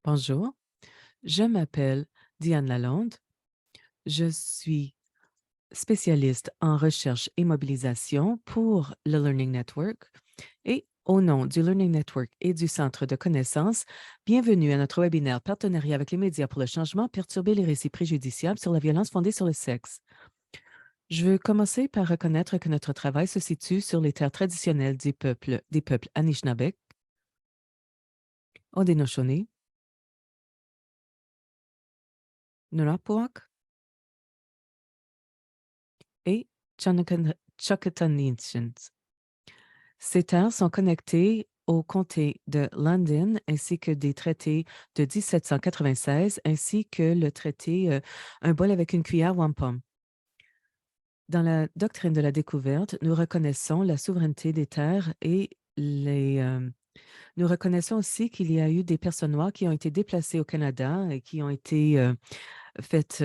Bonjour, je m'appelle Diane Lalonde. Je suis spécialiste en recherche et mobilisation pour le Learning Network et au nom du Learning Network et du Centre de connaissances, bienvenue à notre webinaire Partenariat avec les médias pour le changement, perturber les récits préjudiciables sur la violence fondée sur le sexe. Je veux commencer par reconnaître que notre travail se situe sur les terres traditionnelles des peuples Anishinaabe, Haudenosaunee, Nunapuak et Choctaw. Ces terres sont connectées au comté de London ainsi que des traités de 1796 ainsi que le traité Un bol avec une cuillère wampum. Dans la doctrine de la découverte, nous reconnaissons la souveraineté des terres et nous reconnaissons aussi qu'il y a eu des personnes noires qui ont été déplacées au Canada et qui ont été faites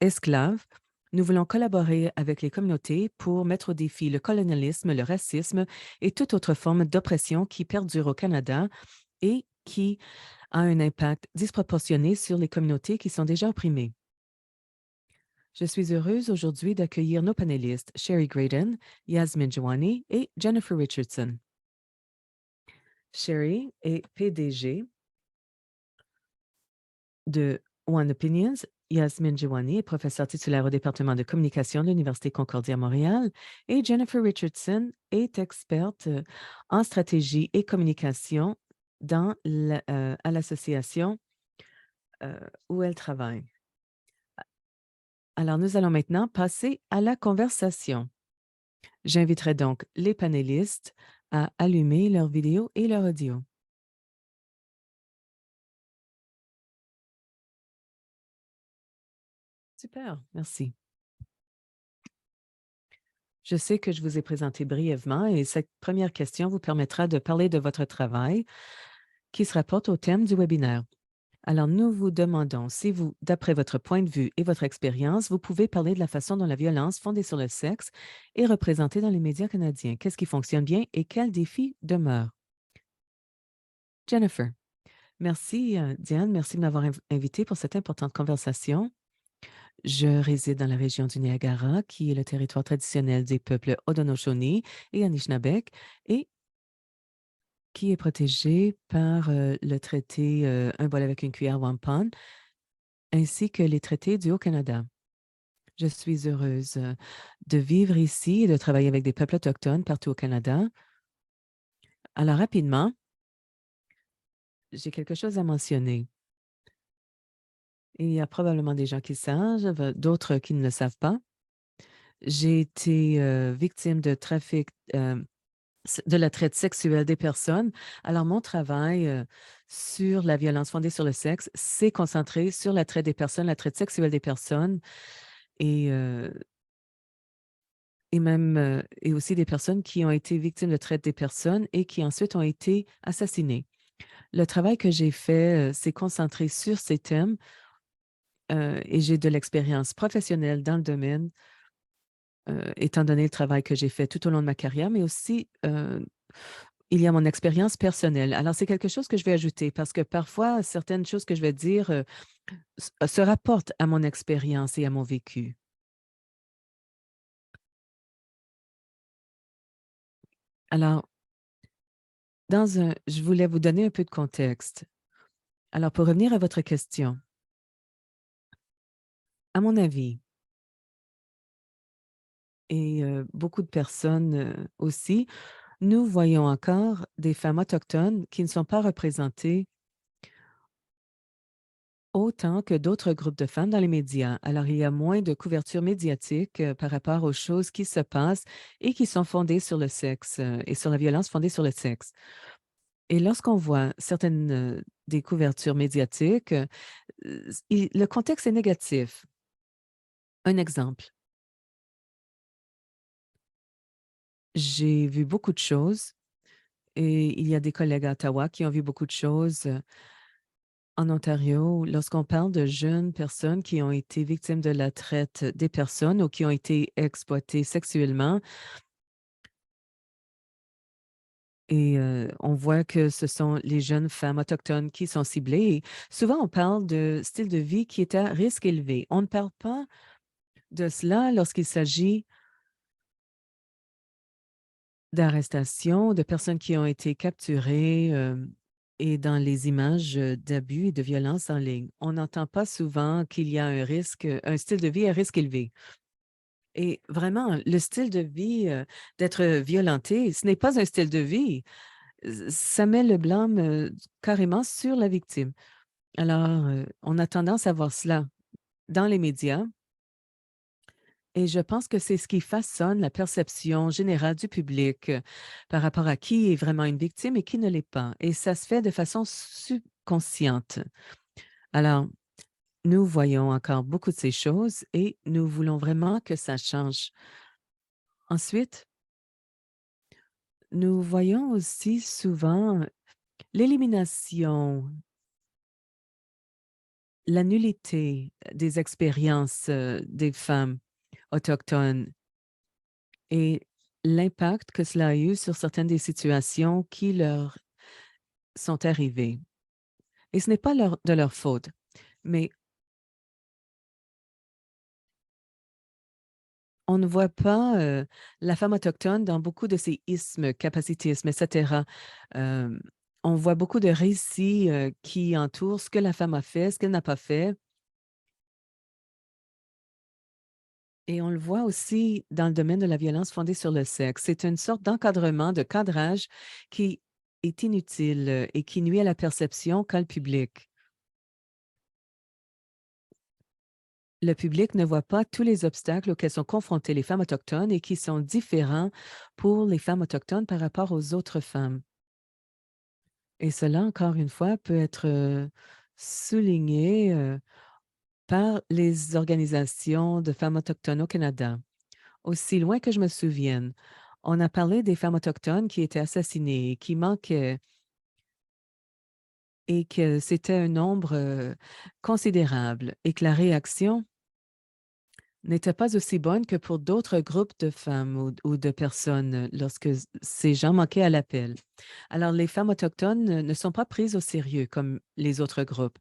esclaves. Nous voulons collaborer avec les communautés pour mettre au défi le colonialisme, le racisme et toute autre forme d'oppression qui perdure au Canada et qui a un impact disproportionné sur les communautés qui sont déjà opprimées. Je suis heureuse aujourd'hui d'accueillir nos panélistes Sherry Graydon, Yasmin Jawani et Jennifer Richardson. Sherry est PDG de One Opinions. Yasmin Jawani est professeure titulaire au département de communication de l'Université Concordia Montréal et Jennifer Richardson est experte en stratégie et communication à l'association où elle travaille. Alors, nous allons maintenant passer à la conversation. J'inviterai donc les panélistes à allumer leur vidéo et leur audio. Super, merci. Je sais que je vous ai présenté brièvement et cette première question vous permettra de parler de votre travail qui se rapporte au thème du webinaire. Alors, nous vous demandons si vous, d'après votre point de vue et votre expérience, vous pouvez parler de la façon dont la violence fondée sur le sexe est représentée dans les médias canadiens. Qu'est-ce qui fonctionne bien et quels défis demeurent? Jennifer. Merci, Diane. Merci de m'avoir invité pour cette importante conversation. Je réside dans la région du Niagara, qui est le territoire traditionnel des peuples Haudenosaunee et Anishinaabe, et qui est protégé par le traité Un bol avec une cuillère wampum, ainsi que les traités du Haut-Canada. Je suis heureuse de vivre ici et de travailler avec des peuples autochtones partout au Canada. Alors, rapidement, j'ai quelque chose à mentionner. Il y a probablement des gens qui savent, d'autres qui ne le savent pas. J'ai été victime de trafic, de la traite sexuelle des personnes. Alors, mon travail sur la violence fondée sur le sexe s'est concentré sur la traite des personnes, la traite sexuelle des personnes et, euh, et même et aussi des personnes qui ont été victimes de traite des personnes et qui ensuite ont été assassinées. Le travail que j'ai fait s'est concentré sur ces thèmes et j'ai de l'expérience professionnelle dans le domaine, étant donné le travail que j'ai fait tout au long de ma carrière, mais aussi il y a mon expérience personnelle. Alors, c'est quelque chose que je vais ajouter parce que parfois, certaines choses que je vais dire se rapportent à mon expérience et à mon vécu. Alors, je voulais vous donner un peu de contexte. Alors, pour revenir à votre question, à mon avis, et beaucoup de personnes aussi, nous voyons encore des femmes autochtones qui ne sont pas représentées autant que d'autres groupes de femmes dans les médias. Alors, il y a moins de couverture médiatique par rapport aux choses qui se passent et qui sont fondées sur le sexe et sur la violence fondée sur le sexe. Et lorsqu'on voit certaines des couvertures médiatiques, le contexte est négatif. Un exemple, j'ai vu beaucoup de choses et il y a des collègues à Ottawa qui ont vu beaucoup de choses en Ontario, lorsqu'on parle de jeunes personnes qui ont été victimes de la traite des personnes ou qui ont été exploitées sexuellement, Et on voit que ce sont les jeunes femmes autochtones qui sont ciblées. Et souvent, on parle de style de vie qui est à risque élevé. On ne parle pas de cela lorsqu'il s'agit d'arrestations, de personnes qui ont été capturées et dans les images d'abus et de violence en ligne. On n'entend pas souvent qu'il y a un risque, un style de vie à risque élevé. Et vraiment, le style de vie d'être violenté, ce n'est pas un style de vie. Ça met le blâme carrément sur la victime. Alors, on a tendance à voir cela dans les médias et je pense que c'est ce qui façonne la perception générale du public par rapport à qui est vraiment une victime et qui ne l'est pas. Et ça se fait de façon subconsciente. Alors, nous voyons encore beaucoup de ces choses et nous voulons vraiment que ça change. Ensuite, nous voyons aussi souvent l'élimination, la nullité des expériences des femmes autochtones et l'impact que cela a eu sur certaines des situations qui leur sont arrivées. Et ce n'est pas de leur faute, mais on ne voit pas la femme autochtone dans beaucoup de ces ismes, capacitismes, etc. Euh, on voit beaucoup de récits qui entourent ce que la femme a fait, ce qu'elle n'a pas fait. Et on le voit aussi dans le domaine de la violence fondée sur le sexe. C'est une sorte d'encadrement, de cadrage qui est inutile et qui nuit à la perception qu'a le public. Le public ne voit pas tous les obstacles auxquels sont confrontées les femmes autochtones et qui sont différents pour les femmes autochtones par rapport aux autres femmes. Et cela, encore une fois, peut être souligné par les organisations de femmes autochtones au Canada. Aussi loin que je me souvienne, on a parlé des femmes autochtones qui étaient assassinées, qui manquaient et que c'était un nombre considérable et que la réaction n'était pas aussi bonne que pour d'autres groupes de femmes ou de personnes lorsque ces gens manquaient à l'appel. Alors, les femmes autochtones ne sont pas prises au sérieux comme les autres groupes.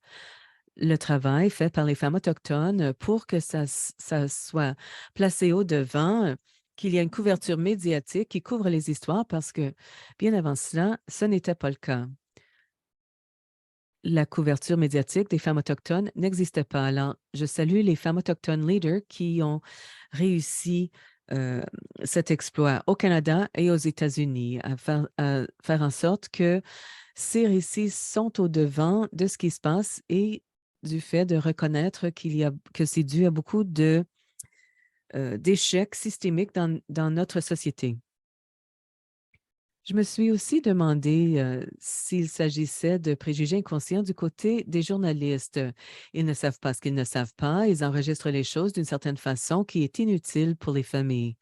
Le travail fait par les femmes autochtones pour que ça soit placé au devant, qu'il y ait une couverture médiatique qui couvre les histoires parce que bien avant cela, ce n'était pas le cas. La couverture médiatique des femmes autochtones n'existait pas. Alors, je salue les femmes autochtones leaders qui ont réussi euh, cet exploit au Canada et aux États-Unis, à faire en sorte que ces récits sont au devant de ce qui se passe et du fait de reconnaître que c'est dû à beaucoup d'échecs systémiques dans notre société. Je me suis aussi demandé s'il s'agissait de préjugés inconscients du côté des journalistes. Ils ne savent pas ce qu'ils ne savent pas. Ils enregistrent les choses d'une certaine façon qui est inutile pour les familles,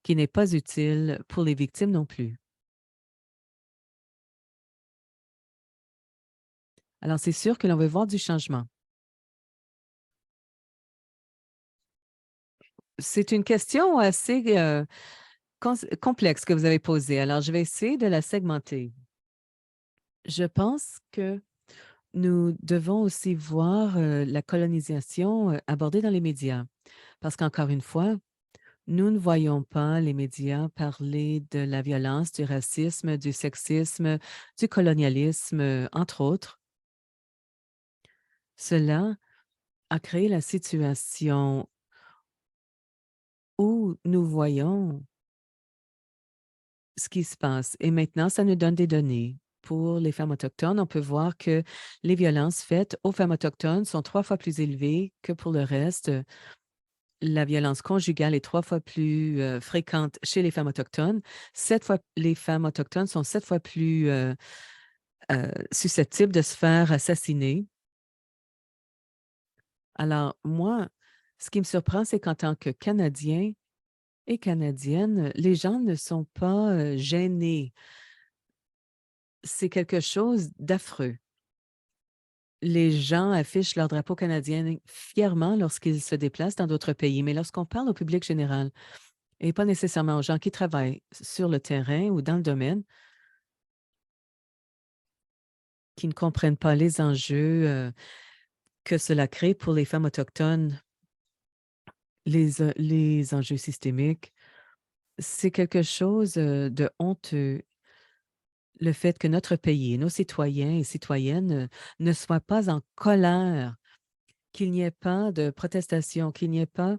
qui n'est pas utile pour les victimes non plus. Alors, c'est sûr que l'on veut voir du changement. C'est une question assez complexe que vous avez posée. Alors, je vais essayer de la segmenter. Je pense que nous devons aussi voir la colonisation abordée dans les médias. Parce qu'encore une fois, nous ne voyons pas les médias parler de la violence, du racisme, du sexisme, du colonialisme, entre autres. Cela a créé la situation où nous voyons ce qui se passe. Et maintenant, ça nous donne des données. Pour les femmes autochtones, on peut voir que les violences faites aux femmes autochtones sont 3 fois plus élevées que pour le reste. La violence conjugale est 3 fois plus fréquente chez les femmes autochtones. 7 fois, les femmes autochtones sont 7 fois plus susceptibles de se faire assassiner. Alors, moi, ce qui me surprend, c'est qu'en tant que Canadien et Canadienne, les gens ne sont pas gênés. C'est quelque chose d'affreux. Les gens affichent leur drapeau canadien fièrement lorsqu'ils se déplacent dans d'autres pays, mais lorsqu'on parle au public général et pas nécessairement aux gens qui travaillent sur le terrain ou dans le domaine, qui ne comprennent pas les enjeux que cela crée pour les femmes autochtones, les enjeux systémiques. C'est quelque chose de honteux, le fait que notre pays et nos citoyens et citoyennes ne soient pas en colère, qu'il n'y ait pas de protestation, qu'il n'y ait pas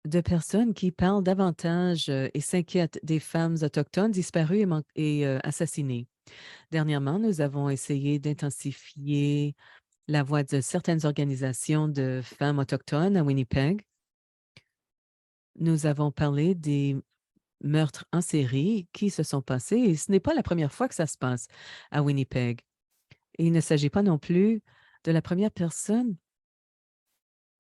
de personnes qui parlent davantage et s'inquiètent des femmes autochtones disparues et assassinées. Dernièrement, nous avons essayé d'intensifier la voix de certaines organisations de femmes autochtones à Winnipeg. Nous avons parlé des meurtres en série qui se sont passés et ce n'est pas la première fois que ça se passe à Winnipeg. Et il ne s'agit pas non plus de la première personne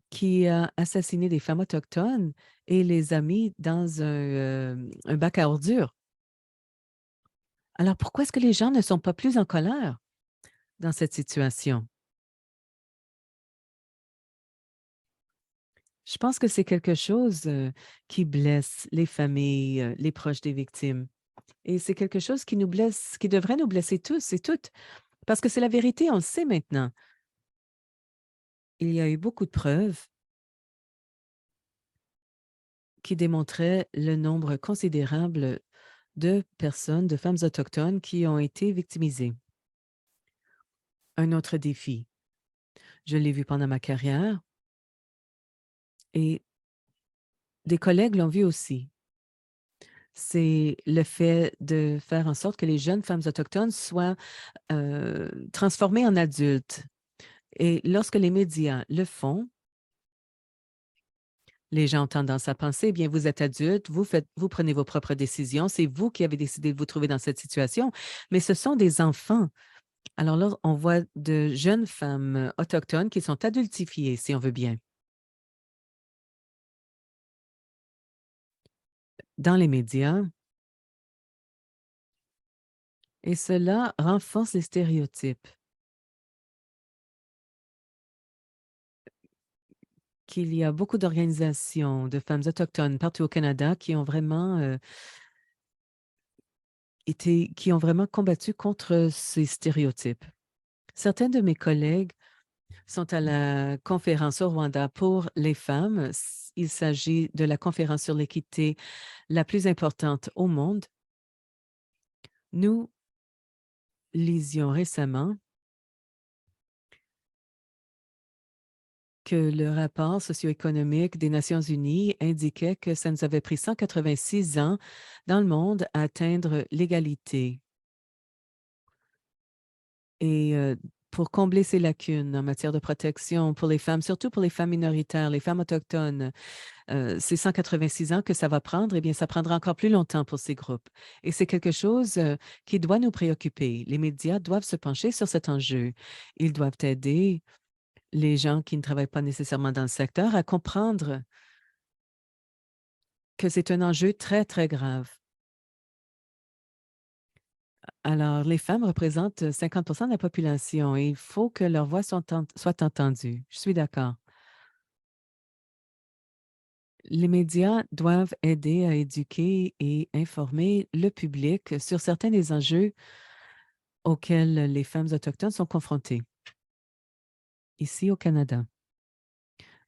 qui a assassiné des femmes autochtones et les a mis dans un bac à ordures. Alors pourquoi est-ce que les gens ne sont pas plus en colère dans cette situation? Je pense que c'est quelque chose qui blesse les familles, les proches des victimes. Et c'est quelque chose qui nous blesse, qui devrait nous blesser tous et toutes, parce que c'est la vérité, on le sait maintenant. Il y a eu beaucoup de preuves qui démontraient le nombre considérable de personnes, de femmes autochtones qui ont été victimisées. Un autre défi, je l'ai vu pendant ma carrière et des collègues l'ont vu aussi. C'est le fait de faire en sorte que les jeunes femmes autochtones soient transformées en adultes. Et lorsque les médias le font, les gens ont tendance à penser, eh bien, vous êtes adulte, vous prenez vos propres décisions, c'est vous qui avez décidé de vous trouver dans cette situation, mais ce sont des enfants. Alors là, on voit de jeunes femmes autochtones qui sont adultifiées, si on veut bien, dans les médias, et cela renforce les stéréotypes qu'il y a beaucoup d'organisations de femmes autochtones partout au Canada qui ont vraiment qui ont vraiment combattu contre ces stéréotypes. Certains de mes collègues sont à la conférence au Rwanda pour les femmes. Il s'agit de la conférence sur l'équité la plus importante au monde. Nous lisions récemment que le rapport socio-économique des Nations unies indiquait que ça nous avait pris 186 ans dans le monde à atteindre l'égalité. Et pour combler ces lacunes en matière de protection pour les femmes, surtout pour les femmes minoritaires, les femmes autochtones, c'est 186 ans que ça va prendre, eh bien, ça prendra encore plus longtemps pour ces groupes. Et c'est quelque chose qui doit nous préoccuper. Les médias doivent se pencher sur cet enjeu. Ils doivent aider les gens qui ne travaillent pas nécessairement dans le secteur à comprendre que c'est un enjeu très, très grave. Alors, les femmes représentent 50 de la population et il faut que leur voix soit entendue. Je suis d'accord. Les médias doivent aider à éduquer et informer le public sur certains des enjeux auxquels les femmes autochtones sont confrontées ici au Canada.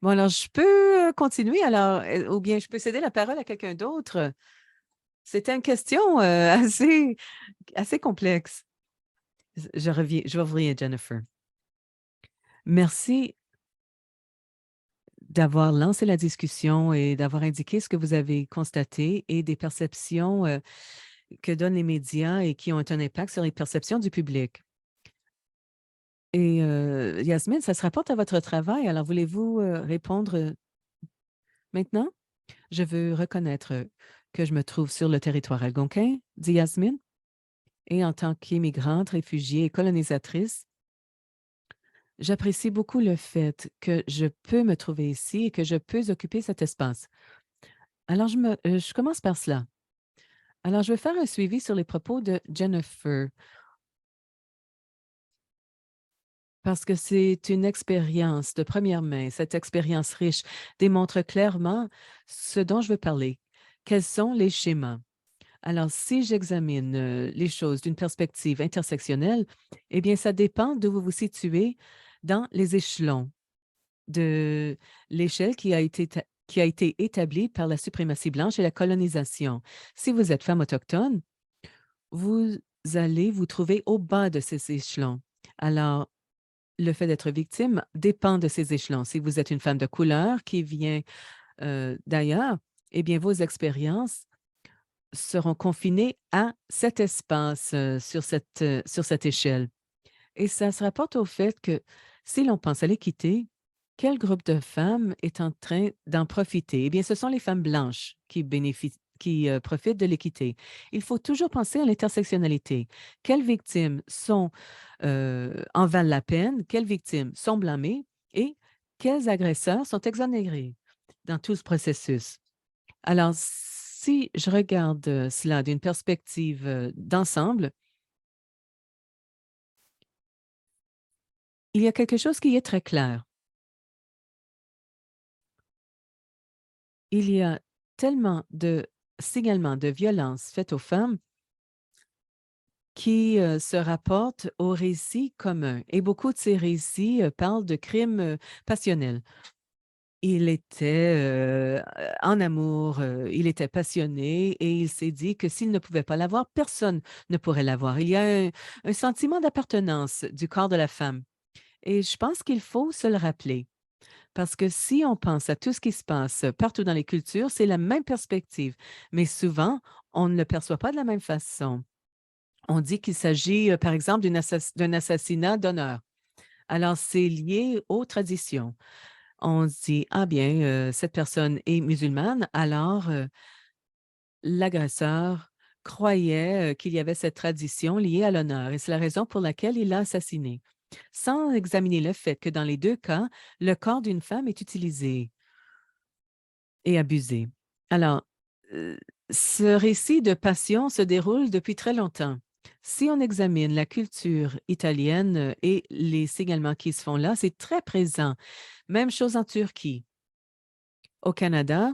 Bon, alors je peux continuer alors, ou bien je peux céder la parole à quelqu'un d'autre. C'était une question assez complexe. Je vais ouvrir Jennifer. Merci d'avoir lancé la discussion et d'avoir indiqué ce que vous avez constaté et des perceptions que donnent les médias et qui ont un impact sur les perceptions du public. Et Yasmine, ça se rapporte à votre travail. Alors, voulez-vous répondre maintenant? Je veux reconnaître que je me trouve sur le territoire algonquin, dit Yasmine, et en tant qu'immigrante, réfugiée et colonisatrice, j'apprécie beaucoup le fait que je peux me trouver ici et que je peux occuper cet espace. Alors, je commence par cela. Alors, je vais faire un suivi sur les propos de Jennifer, parce que c'est une expérience de première main. Cette expérience riche démontre clairement ce dont je veux parler. Quels sont les schémas? Alors, si j'examine les choses d'une perspective intersectionnelle, eh bien, ça dépend d'où vous vous situez dans les échelons de l'échelle qui a été établie par la suprématie blanche et la colonisation. Si vous êtes femme autochtone, vous allez vous trouver au bas de ces échelons. Alors, le fait d'être victime dépend de ces échelons. Si vous êtes une femme de couleur qui vient d'ailleurs, eh bien, vos expériences seront confinées à cet espace, sur cette échelle. Et ça se rapporte au fait que si l'on pense à l'équité, quel groupe de femmes est en train d'en profiter? Eh bien, ce sont les femmes blanches qui profitent de l'équité. Il faut toujours penser à l'intersectionnalité. Quelles victimes en valent la peine? Quelles victimes sont blâmées? Et quels agresseurs sont exonérés dans tout ce processus? Alors, si je regarde cela d'une perspective d'ensemble, il y a quelque chose qui est très clair. Il y a tellement de signalements de violences faites aux femmes qui se rapportent aux récits communs. Et beaucoup de ces récits parlent de crimes passionnels. Il était en amour, il était passionné et il s'est dit que s'il ne pouvait pas l'avoir, personne ne pourrait l'avoir. Il y a un sentiment d'appartenance du corps de la femme. Et je pense qu'il faut se le rappeler. Parce que si on pense à tout ce qui se passe partout dans les cultures, c'est la même perspective. Mais souvent, on ne le perçoit pas de la même façon. On dit qu'il s'agit, par exemple, d'un assassinat d'honneur. Alors, c'est lié aux traditions. On se dit, ah bien, cette personne est musulmane, alors l'agresseur croyait qu'il y avait cette tradition liée à l'honneur et c'est la raison pour laquelle il l'a assassiné, sans examiner le fait que dans les deux cas, le corps d'une femme est utilisé et abusé. Alors, heu, ce récit de passion se déroule depuis très longtemps. Si on examine la culture italienne, et les signalements qui se font là, c'est très présent. Même chose en Turquie. Au Canada,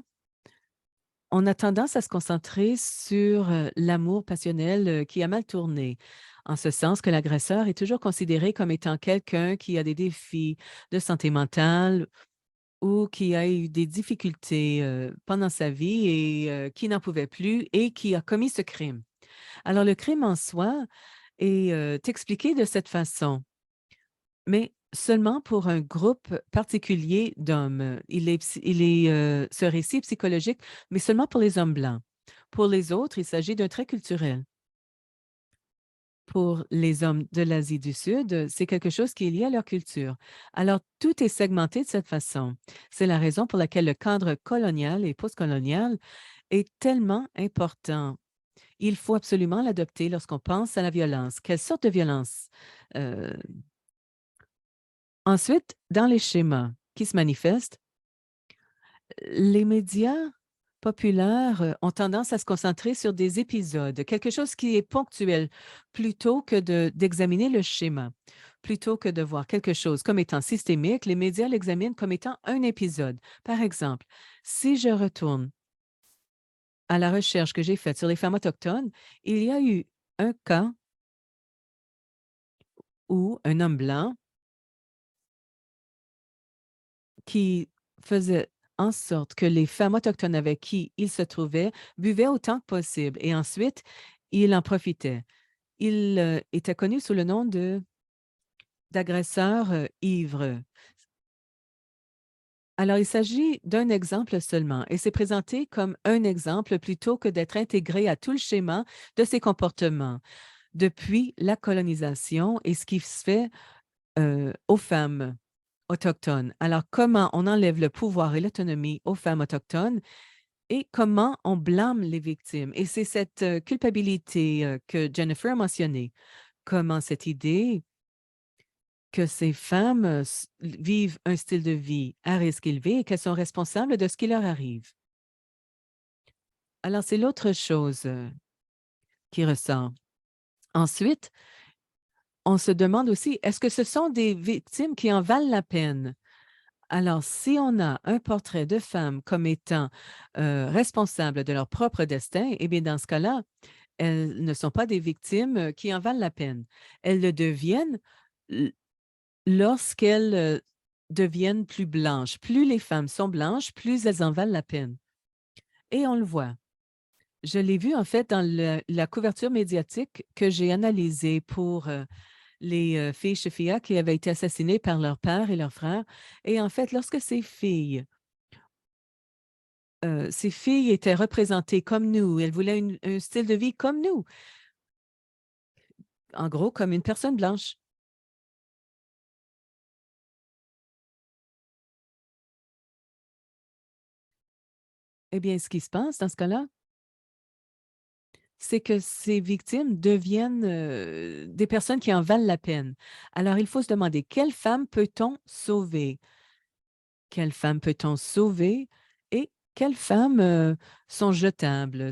on a tendance à se concentrer sur, l'amour passionnel, qui a mal tourné, en ce sens que l'agresseur est toujours considéré comme étant quelqu'un qui a des défis de santé mentale ou qui a eu des difficultés, pendant sa vie et qui n'en pouvait plus et qui a commis ce crime. Alors le crime en soi est, expliqué de cette façon, mais seulement pour un groupe particulier d'hommes. Ce récit est psychologique, mais seulement pour les hommes blancs. Pour les autres, il s'agit d'un trait culturel. Pour les hommes de l'Asie du Sud, c'est quelque chose qui est lié à leur culture. Alors, tout est segmenté de cette façon. C'est la raison pour laquelle le cadre colonial et postcolonial est tellement important. Il faut absolument l'adopter lorsqu'on pense à la violence. Quelle sorte de violence? Euh, Ensuite, dans les schémas qui se manifestent, les médias populaires ont tendance à se concentrer sur des épisodes, quelque chose qui est ponctuel, plutôt que d'examiner le schéma. Plutôt que de voir quelque chose comme étant systémique, les médias l'examinent comme étant un épisode. Par exemple, si je retourne à la recherche que j'ai faite sur les femmes autochtones, il y a eu un cas où un homme blanc qui faisait en sorte que les femmes autochtones avec qui il se trouvait buvaient autant que possible et ensuite, il en profitait. Il, était connu sous le nom d'agresseur, ivre. Alors, il s'agit d'un exemple seulement et c'est présenté comme un exemple plutôt que d'être intégré à tout le schéma de ses comportements depuis la colonisation et ce qui se fait, aux femmes autochtones. Alors, comment on enlève le pouvoir et l'autonomie aux femmes autochtones et comment on blâme les victimes. Et c'est cette culpabilité que Jennifer a mentionnée. Comment cette idée que ces femmes vivent un style de vie à risque élevé et qu'elles sont responsables de ce qui leur arrive. Alors, c'est l'autre chose qui ressort. Ensuite, on se demande aussi, est-ce que ce sont des victimes qui en valent la peine? Alors, si on a un portrait de femme comme étant responsable de leur propre destin, eh bien, dans ce cas-là, elles ne sont pas des victimes qui en valent la peine. Elles le deviennent l- lorsqu'elles deviennent plus blanches. Plus les femmes sont blanches, plus elles en valent la peine. Et on le voit. Je l'ai vu en fait dans la couverture médiatique que j'ai analysée pour les filles Shefia qui avaient été assassinées par leur père et leur frère. Et en fait, lorsque ces filles étaient représentées comme nous, elles voulaient un style de vie comme nous, en gros, comme une personne blanche. Eh bien, ce qui se passe dans ce cas-là, c'est que ces victimes deviennent des personnes qui en valent la peine. Alors, il faut se demander, quelle femme peut-on sauver? Quelle femme peut-on sauver et quelles femmes sont jetables,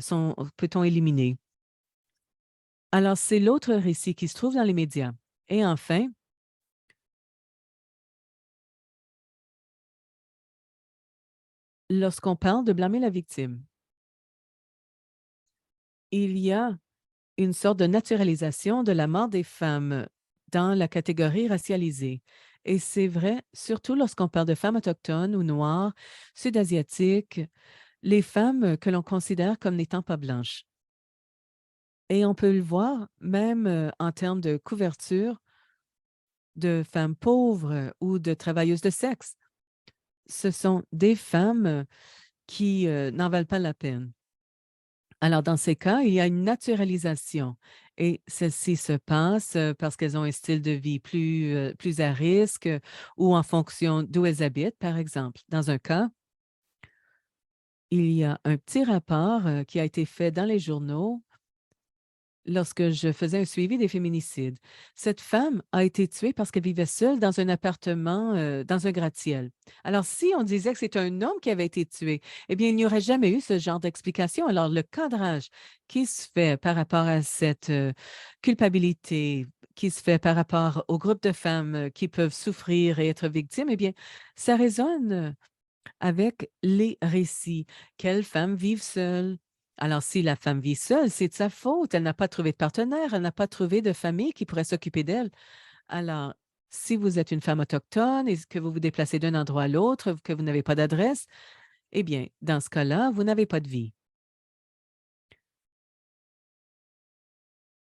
peut-on éliminer? Alors, c'est l'autre récit qui se trouve dans les médias. Et enfin, lorsqu'on parle de blâmer la victime, il y a une sorte de naturalisation de la mort des femmes dans la catégorie racialisée. Et c'est vrai, surtout lorsqu'on parle de femmes autochtones ou noires, sud-asiatiques, les femmes que l'on considère comme n'étant pas blanches. Et on peut le voir même en termes de couverture de femmes pauvres ou de travailleuses de sexe. Ce sont des femmes qui n'en valent pas la peine. Alors, dans ces cas, il y a une naturalisation et celle-ci se passe parce qu'elles ont un style de vie plus à risque ou en fonction d'où elles habitent, par exemple. Dans un cas, il y a un petit rapport qui a été fait dans les journaux lorsque je faisais un suivi des féminicides. Cette femme a été tuée parce qu'elle vivait seule dans un appartement, dans un gratte-ciel. Alors, si on disait que c'est un homme qui avait été tué, eh bien, il n'y aurait jamais eu ce genre d'explication. Alors, le cadrage qui se fait par rapport à cette culpabilité, qui se fait par rapport au groupe de femmes qui peuvent souffrir et être victimes, eh bien, ça résonne avec les récits. Quelles femmes vivent seules? Alors, si la femme vit seule, c'est de sa faute. Elle n'a pas trouvé de partenaire, elle n'a pas trouvé de famille qui pourrait s'occuper d'elle. Alors, si vous êtes une femme autochtone et que vous vous déplacez d'un endroit à l'autre, que vous n'avez pas d'adresse, eh bien, dans ce cas-là, vous n'avez pas de vie.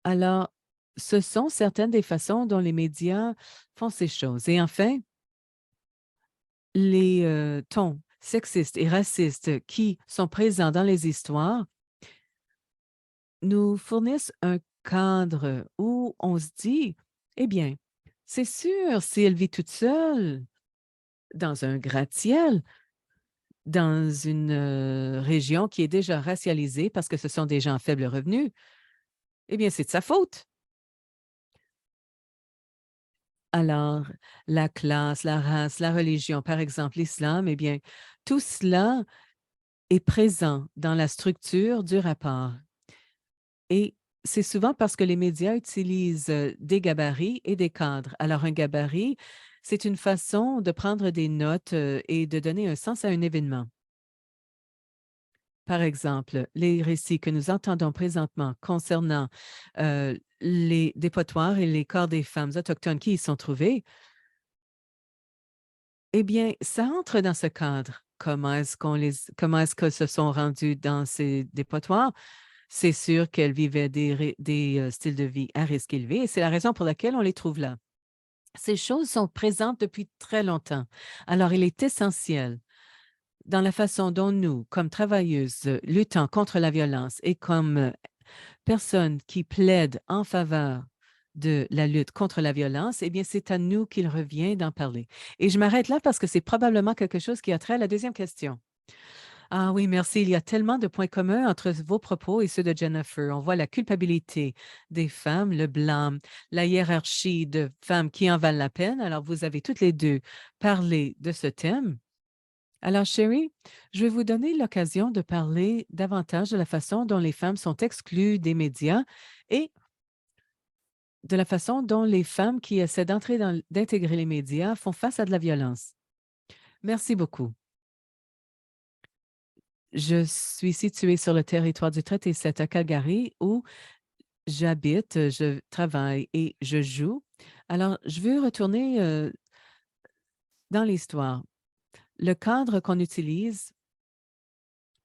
Alors, ce sont certaines des façons dont les médias font ces choses. Et enfin, les tons sexistes et racistes qui sont présents dans les histoires nous fournissent un cadre où on se dit, eh bien, c'est sûr, si elle vit toute seule dans un gratte-ciel, dans une région qui est déjà racialisée parce que ce sont des gens à faible revenu, eh bien, c'est de sa faute. Alors, la classe, la race, la religion, par exemple, l'islam, eh bien, tout cela est présent dans la structure du rapport. Et c'est souvent parce que les médias utilisent des gabarits et des cadres. Alors, un gabarit, c'est une façon de prendre des notes et de donner un sens à un événement. Par exemple, les récits que nous entendons présentement concernant les dépotoirs et les corps des femmes autochtones qui y sont trouvés, eh bien, ça entre dans ce cadre. Comment est-ce qu'elles se sont rendues dans ces dépotoirs? C'est sûr qu'elles vivaient des styles de vie à risque élevé et c'est la raison pour laquelle on les trouve là. Ces choses sont présentes depuis très longtemps. Alors, il est essentiel dans la façon dont nous, comme travailleuses luttant contre la violence et comme personnes qui plaident en faveur de la lutte contre la violence, eh bien, c'est à nous qu'il revient d'en parler. Et je m'arrête là parce que c'est probablement quelque chose qui a trait à la deuxième question. Ah oui, merci. Il y a tellement de points communs entre vos propos et ceux de Jennifer. On voit la culpabilité des femmes, le blâme, la hiérarchie de femmes qui en valent la peine. Alors, vous avez toutes les deux parlé de ce thème. Alors, Sherry, je vais vous donner l'occasion de parler davantage de la façon dont les femmes sont exclues des médias et de la façon dont les femmes qui essaient d'intégrer les médias font face à de la violence. Merci beaucoup. Je suis située sur le territoire du traité 7 à Calgary où j'habite, je travaille et je joue. Alors, je veux retourner dans l'histoire. Le cadre qu'on utilise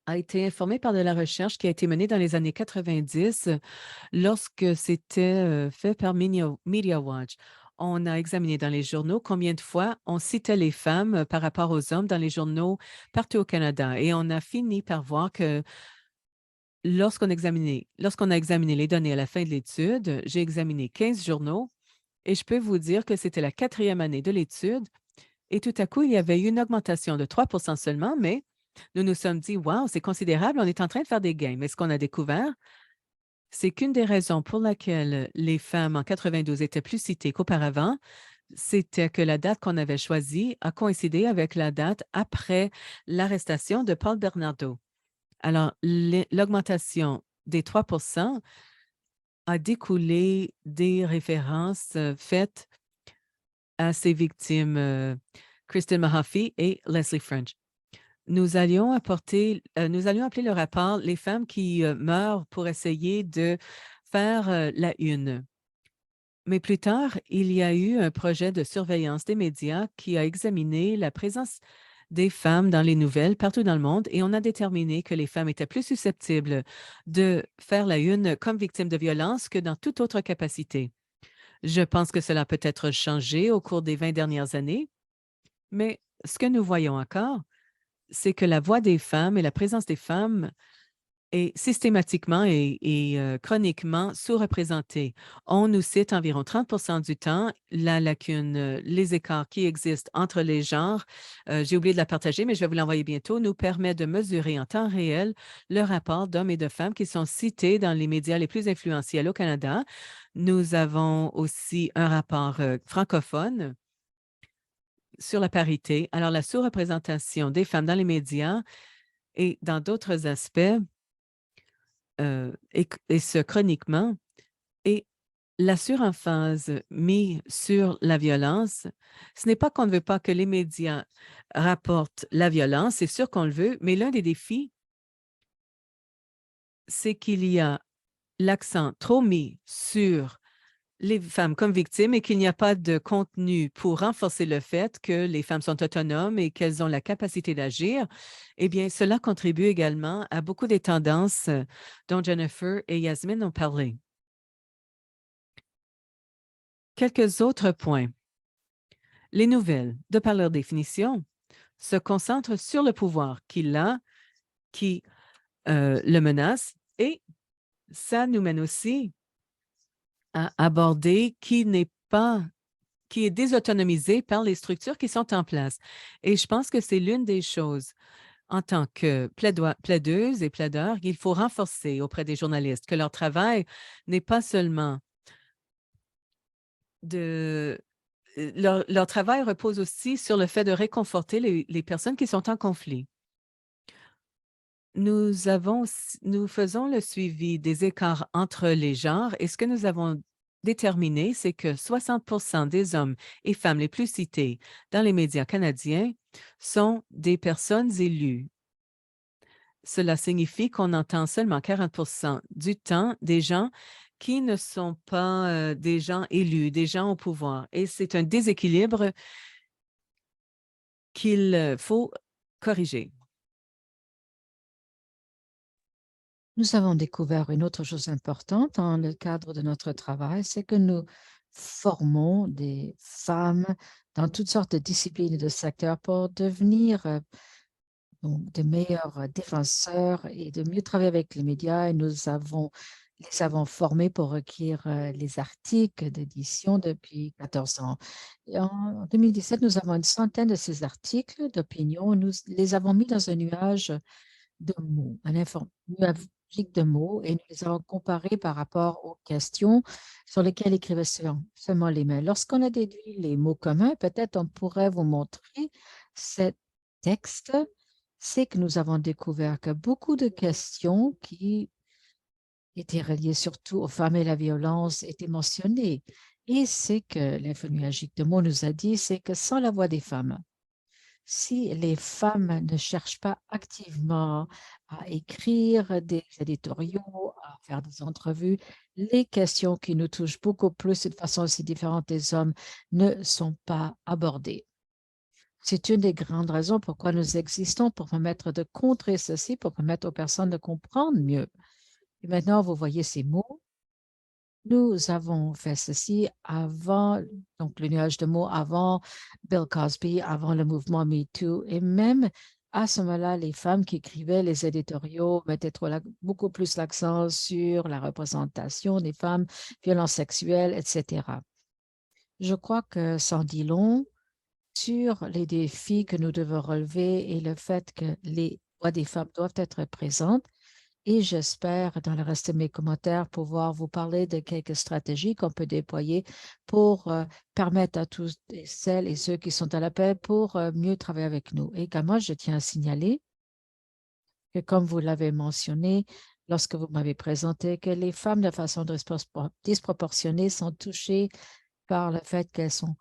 a été informé par de la recherche qui a été menée dans les années 90 lorsque c'était fait par Media Watch. On a examiné dans les journaux combien de fois on citait les femmes par rapport aux hommes dans les journaux partout au Canada. Et on a fini par voir que lorsqu'on a examiné les données à la fin de l'étude, j'ai examiné 15 journaux et je peux vous dire que c'était la quatrième année de l'étude et tout à coup, il y avait eu une augmentation de 3 seulement, mais nous nous sommes dit, wow, c'est considérable, on est en train de faire des gains. Mais ce qu'on a découvert, c'est qu'une des raisons pour laquelle les femmes en 92 étaient plus citées qu'auparavant, c'était que la date qu'on avait choisie a coïncidé avec la date après l'arrestation de Paul Bernardo. Alors, l'augmentation des 3 a découlé des références faites à ces victimes, Kristen Mahaffey et Leslie French. Nous allions appeler le rapport les femmes qui meurent pour essayer de faire la une. Mais plus tard, il y a eu un projet de surveillance des médias qui a examiné la présence des femmes dans les nouvelles partout dans le monde et on a déterminé que les femmes étaient plus susceptibles de faire la une comme victimes de violences que dans toute autre capacité. Je pense que cela peut être changé au cours des 20 dernières années, mais ce que nous voyons encore, c'est que la voix des femmes et la présence des femmes est systématiquement et chroniquement sous-représentée. On nous cite environ 30 du temps la lacune, les écarts qui existent entre les genres. J'ai oublié de la partager, mais je vais vous l'envoyer bientôt, nous permet de mesurer en temps réel le rapport d'hommes et de femmes qui sont cités dans les médias les plus influentiels au Canada. Nous avons aussi un rapport francophone sur la parité. Alors, la sous-représentation des femmes dans les médias et dans d'autres aspects, et ce chroniquement, et la suremphase mise sur la violence, ce n'est pas qu'on ne veut pas que les médias rapportent la violence, c'est sûr qu'on le veut, mais l'un des défis, c'est qu'il y a l'accent trop mis sur les femmes comme victimes et qu'il n'y a pas de contenu pour renforcer le fait que les femmes sont autonomes et qu'elles ont la capacité d'agir, eh bien, cela contribue également à beaucoup des tendances dont Jennifer et Yasmine ont parlé. Quelques autres points. Les nouvelles, de par leur définition, se concentrent sur le pouvoir qu'il a, qui le menace, et ça nous mène aussi à aborder qui est désautonomisé par les structures qui sont en place. Et je pense que c'est l'une des choses, en tant que plaideuse et plaideur, qu'il faut renforcer auprès des journalistes, que leur travail n'est pas seulement de... Leur travail repose aussi sur le fait de réconforter les personnes qui sont en conflit. Nous faisons le suivi des écarts entre les genres et ce que nous avons déterminé, c'est que 60 des hommes et femmes les plus cités dans les médias canadiens sont des personnes élues. Cela signifie qu'on entend seulement 40 du temps des gens qui ne sont pas des gens élus, des gens au pouvoir. Et c'est un déséquilibre qu'il faut corriger. Nous avons découvert une autre chose importante dans le cadre de notre travail, c'est que nous formons des femmes dans toutes sortes de disciplines et de secteurs pour devenir donc, de meilleurs défenseurs et de mieux travailler avec les médias. Et les avons formés pour recueillir les articles d'édition depuis 14 ans. Et en 2017, nous avons une centaine de ces articles d'opinion. Nous les avons mis dans un nuage de mots, nuage de mots, et nous les avons comparés par rapport aux questions sur lesquelles écrivaient seulement les mains. Lorsqu'on a déduit les mots communs, peut-être on pourrait vous montrer ce texte. C'est que nous avons découvert que beaucoup de questions qui étaient reliées surtout aux femmes et la violence étaient mentionnées. Et c'est que l'infonuagique de mots nous a dit, c'est que sans la voix des femmes, si les femmes ne cherchent pas activement à écrire des éditoriaux, à faire des entrevues, les questions qui nous touchent beaucoup plus et de façon aussi différente des hommes ne sont pas abordées. C'est une des grandes raisons pourquoi nous existons, pour permettre de contrer ceci, pour permettre aux personnes de comprendre mieux. Et maintenant, vous voyez ces mots. Nous avons fait ceci avant, donc le nuage de mots avant Bill Cosby, avant le mouvement MeToo, et même à ce moment-là, les femmes qui écrivaient les éditoriaux mettaient beaucoup plus l'accent sur la représentation des femmes, violences sexuelles, etc. Je crois que ça en dit long sur les défis que nous devons relever et le fait que les voix des femmes doivent être présentes. Et j'espère, dans le reste de mes commentaires, pouvoir vous parler de quelques stratégies qu'on peut déployer pour permettre à tous et celles et ceux qui sont à l'appel pour mieux travailler avec nous. Et également, je tiens à signaler que, comme vous l'avez mentionné, lorsque vous m'avez présenté, que les femmes, de façon disproportionnée, sont touchées par le fait qu'elles sont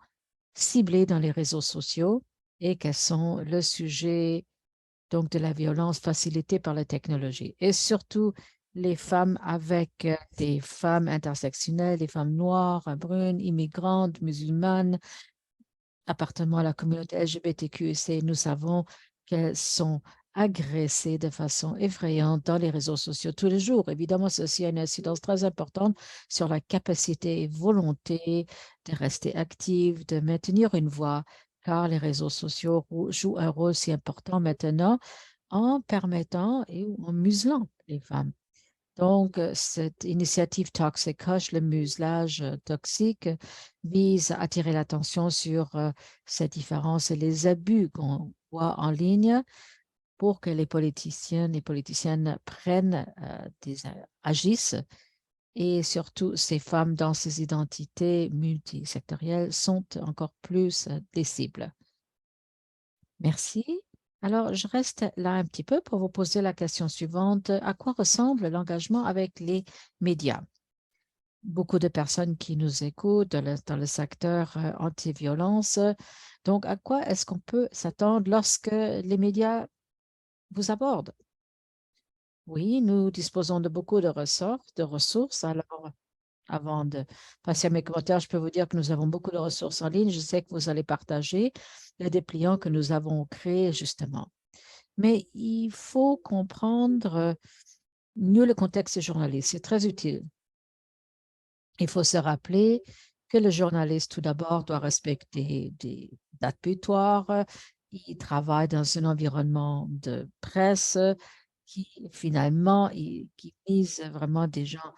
ciblées dans les réseaux sociaux et qu'elles sont le sujet donc de la violence facilitée par la technologie. Et surtout, les femmes avec des femmes intersectionnelles, des femmes noires, brunes, immigrantes, musulmanes, appartenant à la communauté LGBTQ+, nous savons qu'elles sont agressées de façon effrayante dans les réseaux sociaux tous les jours. Évidemment, ceci a une incidence très importante sur la capacité et volonté de rester active, de maintenir une voix, car les réseaux sociaux jouent un rôle si important maintenant en permettant et en muselant les femmes. Donc, cette initiative Toxic Hush, le muselage toxique, vise à attirer l'attention sur ces différences et les abus qu'on voit en ligne pour que les politiciens et politiciennes agissent. Et surtout, ces femmes dans ces identités multisectorielles sont encore plus des cibles. Merci. Alors, je reste là un petit peu pour vous poser la question suivante. À quoi ressemble l'engagement avec les médias? Beaucoup de personnes qui nous écoutent dans le secteur anti-violence. Donc, à quoi est-ce qu'on peut s'attendre lorsque les médias vous abordent? Oui, nous disposons de beaucoup de ressources. Alors, avant de passer à mes commentaires, je peux vous dire que nous avons beaucoup de ressources en ligne. Je sais que vous allez partager les dépliants que nous avons créés justement. Mais il faut comprendre mieux le contexte des journalistes. C'est très utile. Il faut se rappeler que le journaliste, tout d'abord, doit respecter des dates butoirs. Il travaille dans un environnement de presse qui, finalement, qui mise vraiment des gens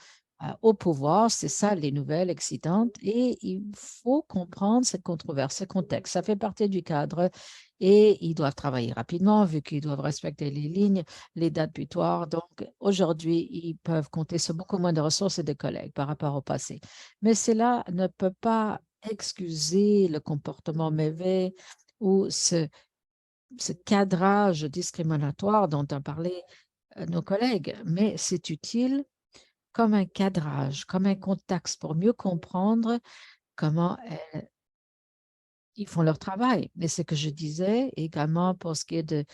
au pouvoir. C'est ça, les nouvelles excitantes. Et il faut comprendre cette controverse, ce contexte. Ça fait partie du cadre et ils doivent travailler rapidement vu qu'ils doivent respecter les lignes, les dates butoirs. Donc, aujourd'hui, ils peuvent compter sur beaucoup moins de ressources et de collègues par rapport au passé. Mais cela ne peut pas excuser le comportement mauvais ou ce cadrage discriminatoire dont ont parlé nos collègues. Mais c'est utile comme un cadrage, comme un contexte pour mieux comprendre comment ils font leur travail. Mais ce que je disais également pour ce qui est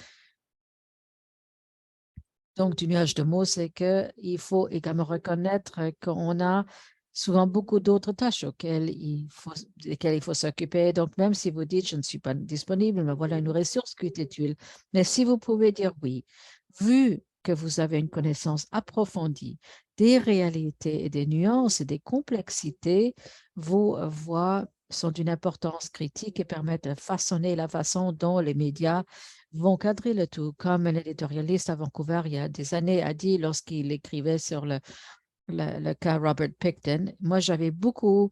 donc du nuage de mots, c'est qu'il faut également reconnaître qu'on a souvent beaucoup d'autres tâches desquelles il faut s'occuper. Donc, même si vous dites, je ne suis pas disponible, mais voilà une ressource qui est utile. Mais si vous pouvez dire oui, vu que vous avez une connaissance approfondie des réalités et des nuances et des complexités, vos voix sont d'une importance critique et permettent de façonner la façon dont les médias vont cadrer le tout. Comme un éditorialiste à Vancouver, il y a des années, a dit lorsqu'il écrivait sur le cas Robert Pickton, moi, j'avais beaucoup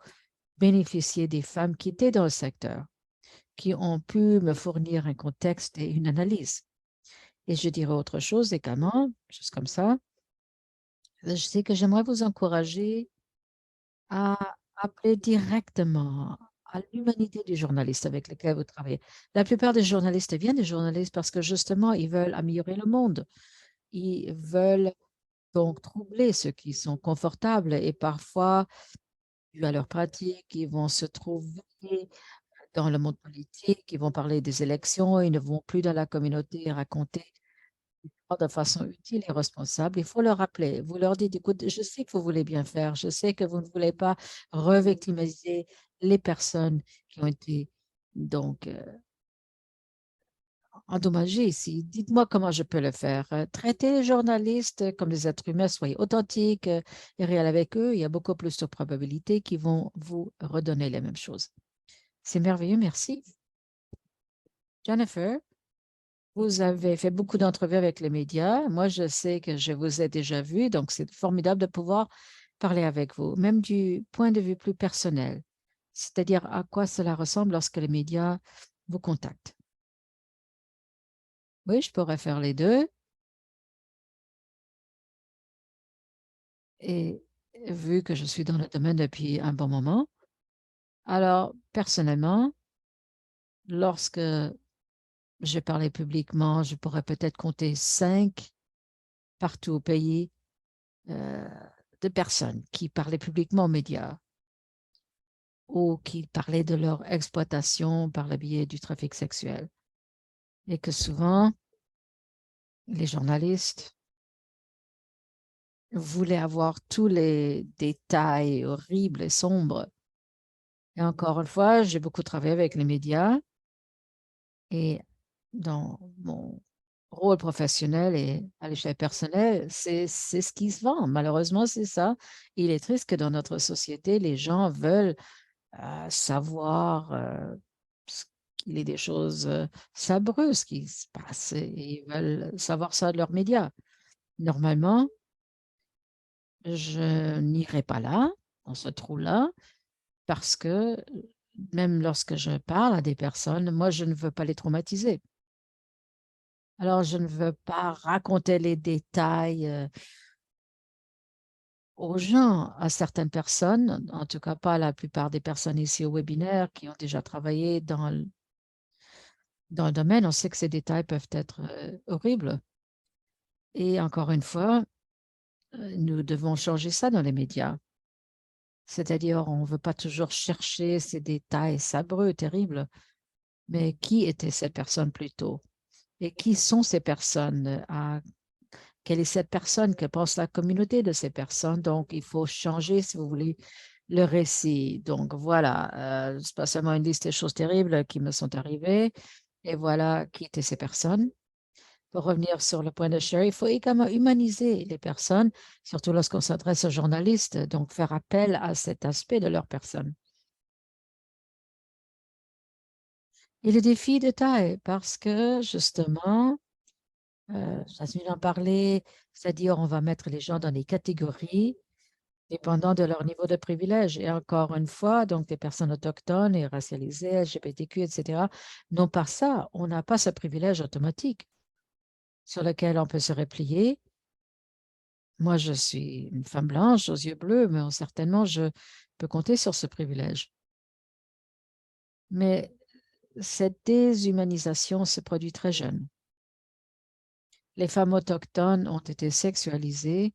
bénéficié des femmes qui étaient dans le secteur, qui ont pu me fournir un contexte et une analyse. Et je dirais autre chose également, juste comme ça. Je sais que j'aimerais vous encourager à appeler directement à l'humanité du journaliste avec lequel vous travaillez. La plupart des journalistes viennent des journalistes parce que justement, ils veulent améliorer le monde. Ils veulent donc troubler ceux qui sont confortables et parfois, dû à leur pratique, ils vont se trouver dans le monde politique, ils vont parler des élections, ils ne vont plus dans la communauté raconter de façon utile et responsable. Il faut leur rappeler. Vous leur dites, écoute, je sais que vous voulez bien faire, je sais que vous ne voulez pas revictimiser les personnes qui ont été donc endommagées ici. Dites-moi comment je peux le faire. Traitez les journalistes comme des êtres humains, soyez authentiques et réels avec eux. Il y a beaucoup plus de probabilités qu'ils vont vous redonner les mêmes choses. C'est merveilleux, merci. Jennifer, vous avez fait beaucoup d'entrevues avec les médias. Moi, je sais que je vous ai déjà vu, donc c'est formidable de pouvoir parler avec vous, même du point de vue plus personnel, c'est-à-dire à quoi cela ressemble lorsque les médias vous contactent. Oui, je pourrais faire les deux. Et vu que je suis dans le domaine depuis un bon moment, alors personnellement, lorsque j'ai parlé publiquement, je pourrais peut-être compter 5 partout au pays euh, de personnes qui parlaient publiquement aux médias ou qui parlaient de leur exploitation par le biais du trafic sexuel. Et que souvent, les journalistes voulaient avoir tous les détails horribles et sombres. Et encore une fois, j'ai beaucoup travaillé avec les médias et dans mon rôle professionnel et à l'échelle personnelle, c'est ce qui se vend. Malheureusement, c'est ça. Il est triste que dans notre société, les gens veulent savoir qu'il y a des choses sabreuses qui se passent et ils veulent savoir ça de leurs médias. Normalement, je n'irai pas là, dans ce trou-là, parce que même lorsque je parle à des personnes, moi, je ne veux pas les traumatiser. Alors, je ne veux pas raconter les détails aux gens, à certaines personnes, en tout cas pas à la plupart des personnes ici au webinaire qui ont déjà travaillé dans le domaine. On sait que ces détails peuvent être horribles. Et encore une fois, nous devons changer ça dans les médias. C'est-à-dire, on ne veut pas toujours chercher ces détails sabreux, terribles, mais qui était cette personne plutôt? Et qui sont ces personnes? Quelle est cette personne? Que pense la communauté de ces personnes? Donc, il faut changer, si vous voulez, le récit. Donc, voilà, c'est pas seulement une liste des choses terribles qui me sont arrivées, et voilà qui étaient ces personnes. Pour revenir sur le point de Sherry, il faut également humaniser les personnes, surtout lorsqu'on s'adresse aux journalistes, donc faire appel à cet aspect de leur personne. Et le défi de taille, parce que justement, Jasmine en parlait, c'est-à-dire on va mettre les gens dans des catégories dépendant de leur niveau de privilège. Et encore une fois, donc les personnes autochtones et racialisées, LGBTQ, etc., n'ont pas ça. On n'a pas ce privilège automatique sur lequel on peut se replier. Moi, je suis une femme blanche aux yeux bleus, mais certainement, je peux compter sur ce privilège. Mais cette déshumanisation se produit très jeune. Les femmes autochtones ont été sexualisées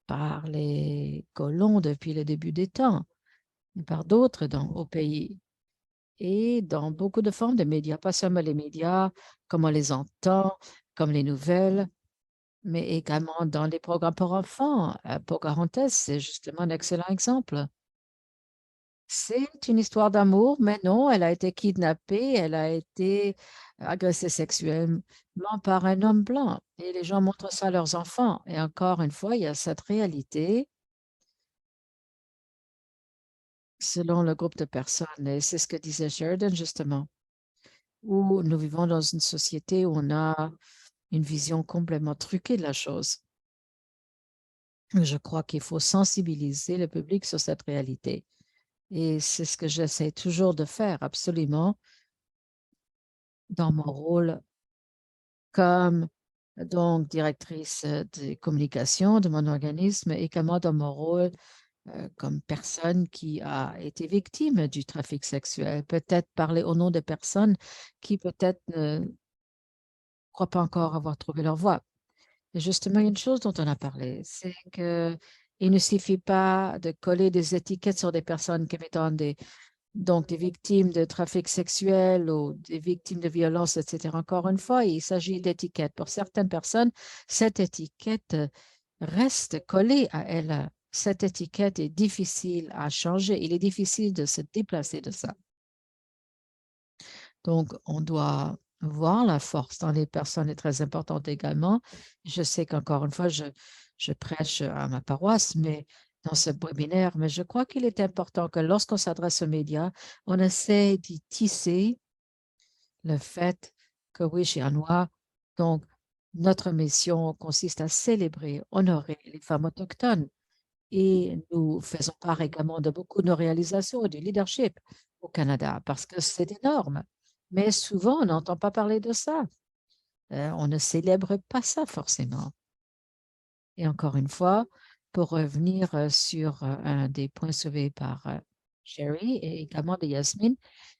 par les colons depuis le début des temps, et par d'autres au pays, et dans beaucoup de formes de médias, pas seulement les médias, comme on les entend, comme les nouvelles, mais également dans les programmes pour enfants. Pocahontas, c'est justement un excellent exemple. C'est une histoire d'amour, mais non, elle a été kidnappée, elle a été agressée sexuellement par un homme blanc. Et les gens montrent ça à leurs enfants. Et encore une fois, il y a cette réalité selon le groupe de personnes. Et c'est ce que disait Sheridan, justement, où nous vivons dans une société où on a une vision complètement truquée de la chose. Je crois qu'il faut sensibiliser le public sur cette réalité. Et c'est ce que j'essaie toujours de faire, absolument, dans mon rôle comme donc directrice de communication de mon organisme et également dans mon rôle comme personne qui a été victime du trafic sexuel. Peut-être parler au nom de personnes qui peut-être ne croient pas encore avoir trouvé leur voie. Et justement, il y a une chose dont on a parlé, c'est que il ne suffit pas de coller des étiquettes sur des personnes comme étant des Donc, des victimes de trafic sexuel ou des victimes de violences, etc. Encore une fois, il s'agit d'étiquettes. Pour certaines personnes, cette étiquette reste collée à elle. Cette étiquette est difficile à changer. Il est difficile de se déplacer de ça. Donc, on doit voir la force dans les personnes est très importante également. Je sais qu'encore une fois, je prêche à ma paroisse, mais dans ce webinaire, mais je crois qu'il est important que lorsqu'on s'adresse aux médias, on essaie d'y tisser le fait que oui, chez Anois, donc notre mission consiste à célébrer, honorer les femmes autochtones. Et nous faisons part également de beaucoup de nos réalisations et du leadership au Canada parce que c'est énorme. Mais souvent, on n'entend pas parler de ça. On ne célèbre pas ça forcément. Et encore une fois, pour revenir sur un des points soulevés par Sherry et également de Yasmine,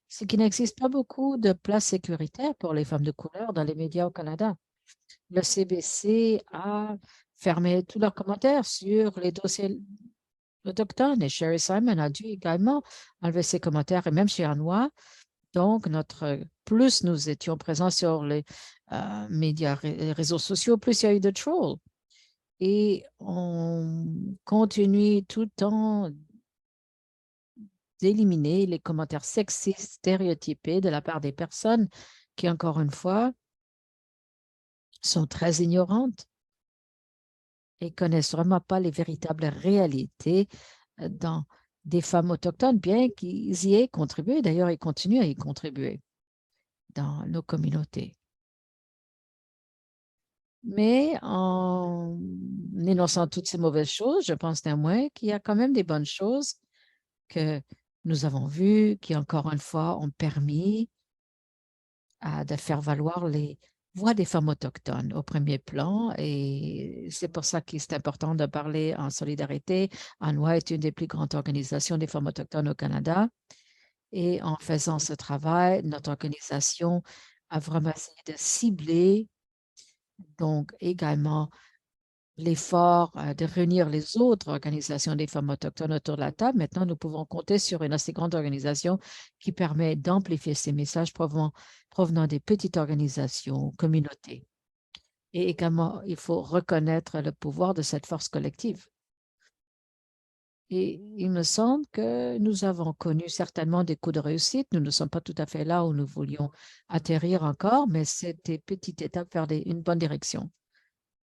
c'est qu'il n'existe pas beaucoup de places sécuritaires pour les femmes de couleur dans les médias au Canada. Le CBC a fermé tous leurs commentaires sur les dossiers autochtones et Sherry Simon a dû également enlever ses commentaires et même chez Anois. Donc, plus nous étions présents sur les médias, les réseaux sociaux, plus il y a eu de trolls. Et on continue tout le temps d'éliminer les commentaires sexistes, stéréotypés de la part des personnes qui, encore une fois, sont très ignorantes et connaissent vraiment pas les véritables réalités dans des femmes autochtones, bien qu'ils y aient contribué. D'ailleurs, ils continuent à y contribuer dans nos communautés. Mais en énonçant toutes ces mauvaises choses, je pense néanmoins qu'il y a quand même des bonnes choses que nous avons vues, qui encore une fois ont permis de faire valoir les voix des femmes autochtones au premier plan. Et c'est pour ça qu'il est important de parler en solidarité. ANWA est une des plus grandes organisations des femmes autochtones au Canada. Et en faisant ce travail, notre organisation a vraiment essayé de cibler donc également l'effort de réunir les autres organisations des femmes autochtones autour de la table. Maintenant, nous pouvons compter sur une assez grande organisation qui permet d'amplifier ces messages provenant des petites organisations, communautés. Et également, il faut reconnaître le pouvoir de cette force collective. Et il me semble que nous avons connu certainement des coups de réussite. Nous ne sommes pas tout à fait là où nous voulions atterrir encore, mais c'est des petites étapes vers une bonne direction.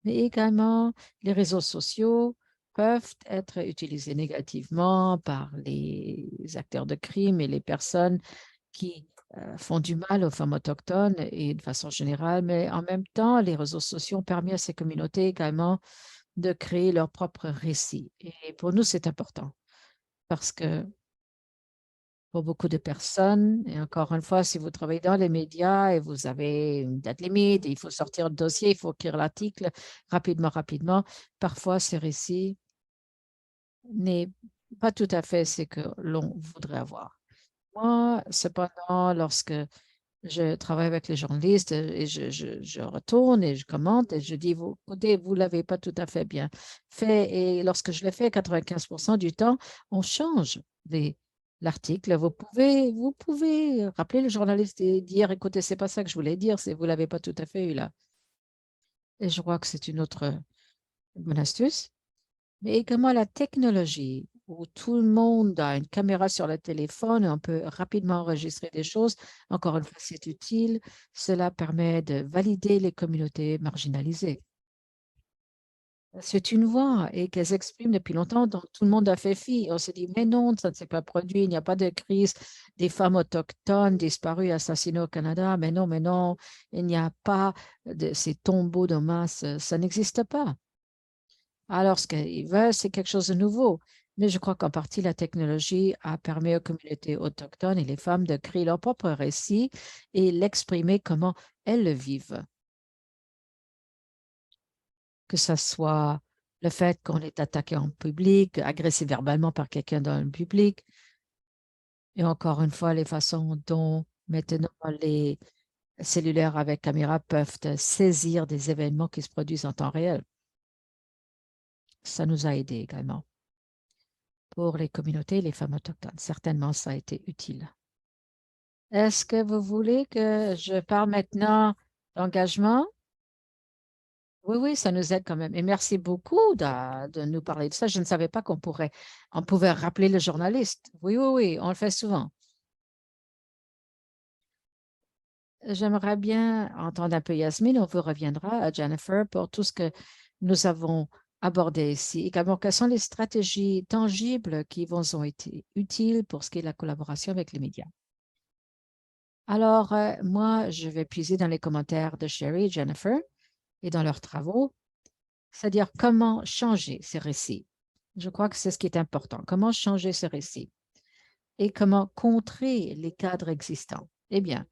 Mais également, les réseaux sociaux peuvent être utilisés négativement par les acteurs de crime et les personnes qui font du mal aux femmes autochtones et de façon générale. Mais en même temps, les réseaux sociaux ont permis à ces communautés également de créer leur propre récit. Et pour nous, c'est important parce que pour beaucoup de personnes, et encore une fois, si vous travaillez dans les médias et vous avez une date limite, et il faut sortir le dossier, il faut écrire l'article rapidement, rapidement, parfois ces récits n'est pas tout à fait ce que l'on voudrait avoir. Moi, cependant, lorsque je travaille avec les journalistes et je retourne et je commente et je dis, vous, écoutez, vous ne l'avez pas tout à fait bien fait. Et lorsque je le fais, 95% du temps, on change l'article. Vous pouvez rappeler le journaliste et dire, écoutez, c'est pas ça que je voulais dire, vous ne l'avez pas tout à fait eu là. Et je crois que c'est une autre bonne astuce. Mais également la technologie, où tout le monde a une caméra sur le téléphone et on peut rapidement enregistrer des choses. Encore une fois, c'est utile. Cela permet de valider les communautés marginalisées. C'est une voix et qu'elles expriment depuis longtemps, donc tout le monde a fait fi. On s'est dit, mais non, ça ne s'est pas produit, il n'y a pas de crise des femmes autochtones disparues, assassinées au Canada. Mais non, il n'y a pas de ces tombeaux de masse, ça n'existe pas. Alors, ce qu'ils veulent, c'est quelque chose de nouveau. Mais je crois qu'en partie, la technologie a permis aux communautés autochtones et les femmes de créer leur propre récit et l'exprimer comment elles le vivent. Que ce soit le fait qu'on est attaqué en public, agressé verbalement par quelqu'un dans le public, et encore une fois, les façons dont maintenant les cellulaires avec caméra peuvent saisir des événements qui se produisent en temps réel. Ça nous a aidés également. pour les communautés et les femmes autochtones. Certainement, ça a été utile. Est-ce que vous voulez que je parle maintenant d'engagement? Oui, oui, ça nous aide quand même. Et merci beaucoup de nous parler de ça. Je ne savais pas on pouvait rappeler le journaliste. Oui, oui, oui, on le fait souvent. J'aimerais bien entendre un peu Yasmine. On vous reviendra à Jennifer pour tout ce que nous avons abordé ici. Également, quelles sont les stratégies tangibles qui vous ont été utiles pour ce qui est de la collaboration avec les médias? Alors, moi, je vais puiser dans les commentaires de Sherry et Jennifer et dans leurs travaux, c'est-à-dire comment changer ces récits. Je crois que c'est ce qui est important. Comment changer ces récits et comment contrer les cadres existants? Eh bien,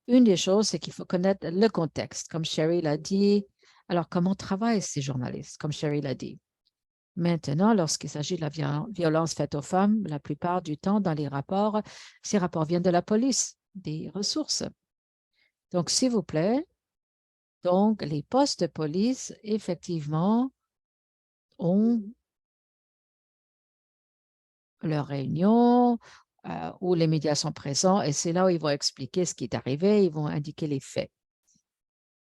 une des choses, c'est qu'il faut connaître le contexte, comme Sherry l'a dit. Alors, comment travaillent ces journalistes, comme Sherry l'a dit? Maintenant, lorsqu'il s'agit de la violence faite aux femmes, la plupart du temps, dans les rapports, ces rapports viennent de la police, des ressources. Donc, s'il vous plaît, donc les postes de police, effectivement, ont leurs réunions où les médias sont présents et c'est là où ils vont expliquer ce qui est arrivé, ils vont indiquer les faits.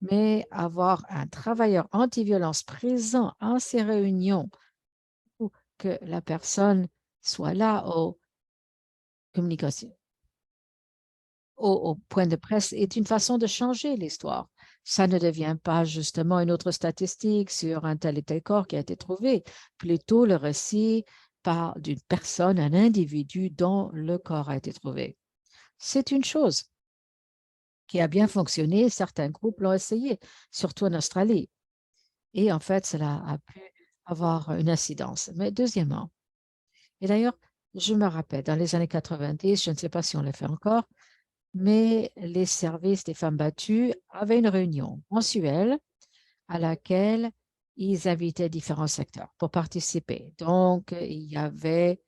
Mais avoir un travailleur anti-violence présent en ces réunions ou que la personne soit là aux communications, au point de presse est une façon de changer l'histoire. Ça ne devient pas justement une autre statistique sur un tel et tel corps qui a été trouvé, plutôt le récit par d'une personne, un individu dont le corps a été trouvé. C'est une chose qui a bien fonctionné, certains groupes l'ont essayé, surtout en Australie. Et en fait, cela a pu avoir une incidence. Mais deuxièmement, et d'ailleurs, je me rappelle, dans les années 90, je ne sais pas si on le fait encore, mais les services des femmes battues avaient une réunion mensuelle à laquelle ils invitaient différents secteurs pour participer. Donc, il y avait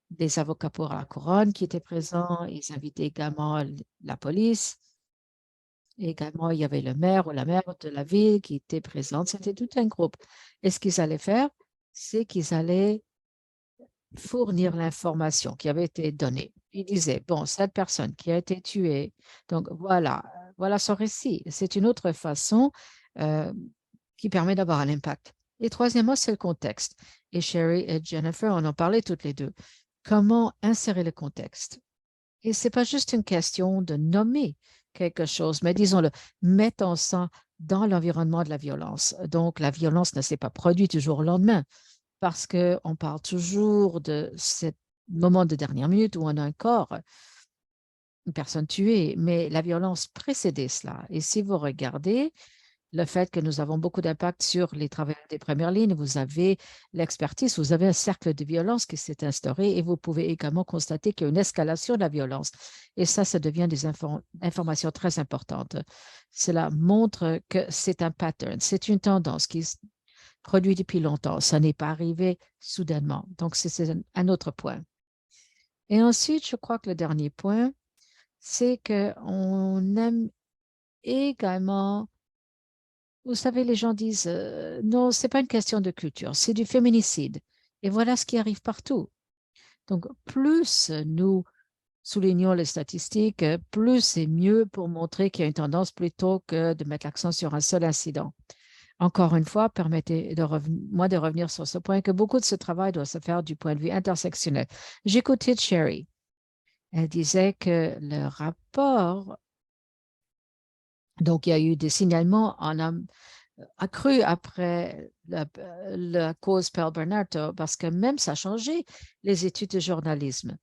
des avocats pour la couronne qui étaient présents, ils invitaient également la police, et également il y avait le maire ou la maire de la ville qui était présente. C'était tout un groupe. Et ce qu'ils allaient faire, c'est qu'ils allaient fournir l'information qui avait été donnée. Il disait, bon, cette personne qui a été tuée, donc voilà, voilà son récit. C'est une autre façon euh, qui permet d'avoir un impact. Et troisièmement, c'est le contexte. Et Sherry et Jennifer en ont parlé toutes les deux. Comment insérer le contexte? Et c'est pas juste une question de nommer quelque chose, mais disons-le, mettons ça dans l'environnement de la violence. Donc, la violence ne s'est pas produite du jour au lendemain parce qu'on parle toujours de ce moment de dernière minute où on a un corps, une personne tuée, mais la violence précédait cela. Et si vous regardez le fait que nous avons beaucoup d'impact sur les travailleurs des premières lignes, vous avez l'expertise, vous avez un cercle de violence qui s'est instauré et vous pouvez également constater qu'il y a une escalation de la violence. Et ça devient des informations très importantes. Cela montre que c'est un pattern, c'est une tendance qui produit depuis longtemps. Ça n'est pas arrivé soudainement. Donc, c'est un autre point. Et ensuite, je crois que le dernier point, c'est qu'on aime également, vous savez, les gens disent, non, c'est pas une question de culture, c'est du féminicide. Et voilà ce qui arrive partout. Donc, plus nous soulignons les statistiques, plus c'est mieux pour montrer qu'il y a une tendance plutôt que de mettre l'accent sur un seul incident. Encore une fois, permettez-moi de revenir sur ce point, que beaucoup de ce travail doit se faire du point de vue intersectionnel. J'écoutais Cherry. Elle disait que le rapport, donc il y a eu des signalements en accru après la cause Pearl Bernardo, parce que même ça a changé les études de journalisme.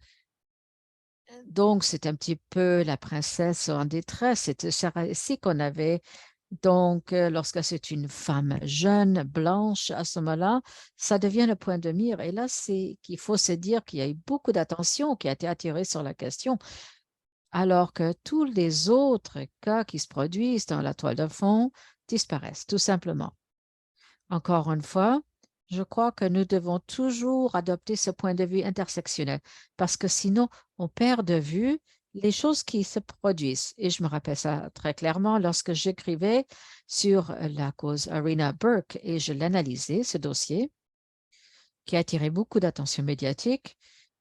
Donc, c'est un petit peu la princesse en détresse. C'était ici qu'on avait. Donc, lorsque c'est une femme jeune, blanche, à ce moment-là, ça devient le point de mire. Et là, c'est qu'il faut se dire qu'il y a eu beaucoup d'attention qui a été attirée sur la question, alors que tous les autres cas qui se produisent dans la toile de fond disparaissent, tout simplement. Encore une fois, je crois que nous devons toujours adopter ce point de vue intersectionnel parce que sinon, on perd de vue les choses qui se produisent. Et je me rappelle ça très clairement lorsque j'écrivais sur la cause Arena Burke et je l'analysais, ce dossier. qui a attiré beaucoup d'attention médiatique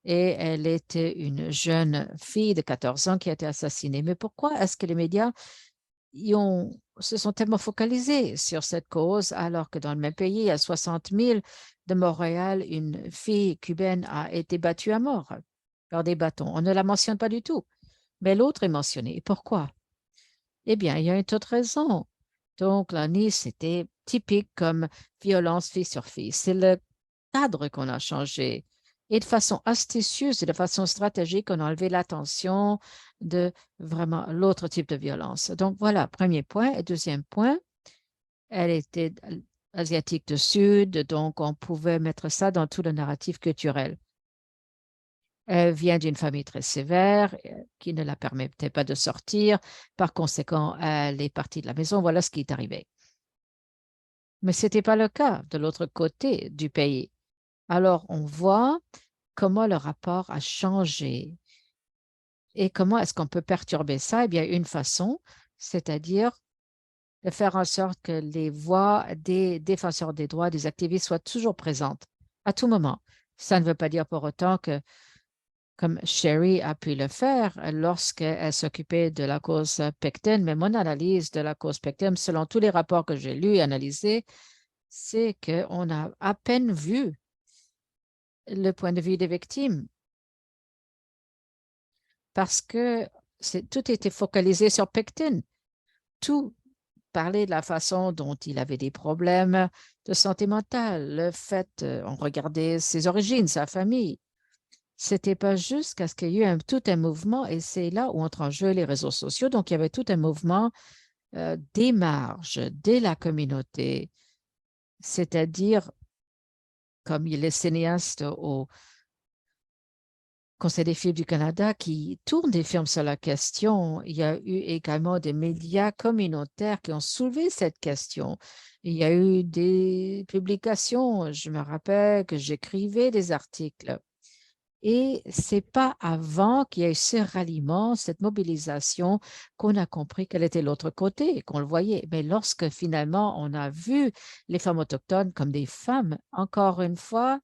et elle était une jeune fille de 14 ans qui a été assassinée. Mais pourquoi est-ce que les médias se sont tellement focalisés sur cette cause alors que dans le même pays, à 60 000 de Montréal, une fille cubaine a été battue à mort par des bâtons. On ne la mentionne pas du tout, mais l'autre est mentionnée. Pourquoi? Eh bien, il y a une autre raison. Donc, la Nice, c'était typique comme violence fille sur fille. C'est le cadre qu'on a changé. Et de façon astucieuse et de façon stratégique, on a enlevé l'attention de vraiment l'autre type de violence. Donc, voilà, premier point. Et deuxième point, elle était asiatique du Sud, donc on pouvait mettre ça dans tout le narratif culturel. Elle vient d'une famille très sévère qui ne la permettait pas de sortir. Par conséquent, elle est partie de la maison. Voilà ce qui est arrivé. Mais ce n'était pas le cas de l'autre côté du pays. Alors, on voit comment le rapport a changé et comment est-ce qu'on peut perturber ça? Eh bien, une façon, c'est-à-dire de faire en sorte que les voix des défenseurs des droits, des activistes soient toujours présentes à tout moment. Ça ne veut pas dire pour autant que comme Sherry a pu le faire lorsqu'elle s'occupait de la cause Pectin, mais mon analyse de la cause Pectin, selon tous les rapports que j'ai lus et analysés, c'est qu'on a à peine vu le point de vue des victimes parce que tout était focalisé sur Pectin. Tout parlait de la façon dont il avait des problèmes de santé mentale, le fait, on regardait ses origines, sa famille. C'était pas juste parce qu'il y a eu tout un mouvement et c'est là où entrent en jeu les réseaux sociaux. Donc, il y avait tout un mouvement des marges, de la communauté, c'est-à-dire comme les cinéastes au Conseil des films du Canada qui tournent des films sur la question. Il y a eu également des médias communautaires qui ont soulevé cette question. Il y a eu des publications. Je me rappelle que j'écrivais des articles. Et c'est pas avant qu'il y ait eu ce ralliement, cette mobilisation, qu'on a compris quel était l'autre côté, qu'on le voyait. Mais lorsque finalement on a vu les femmes autochtones comme des femmes, encore une fois,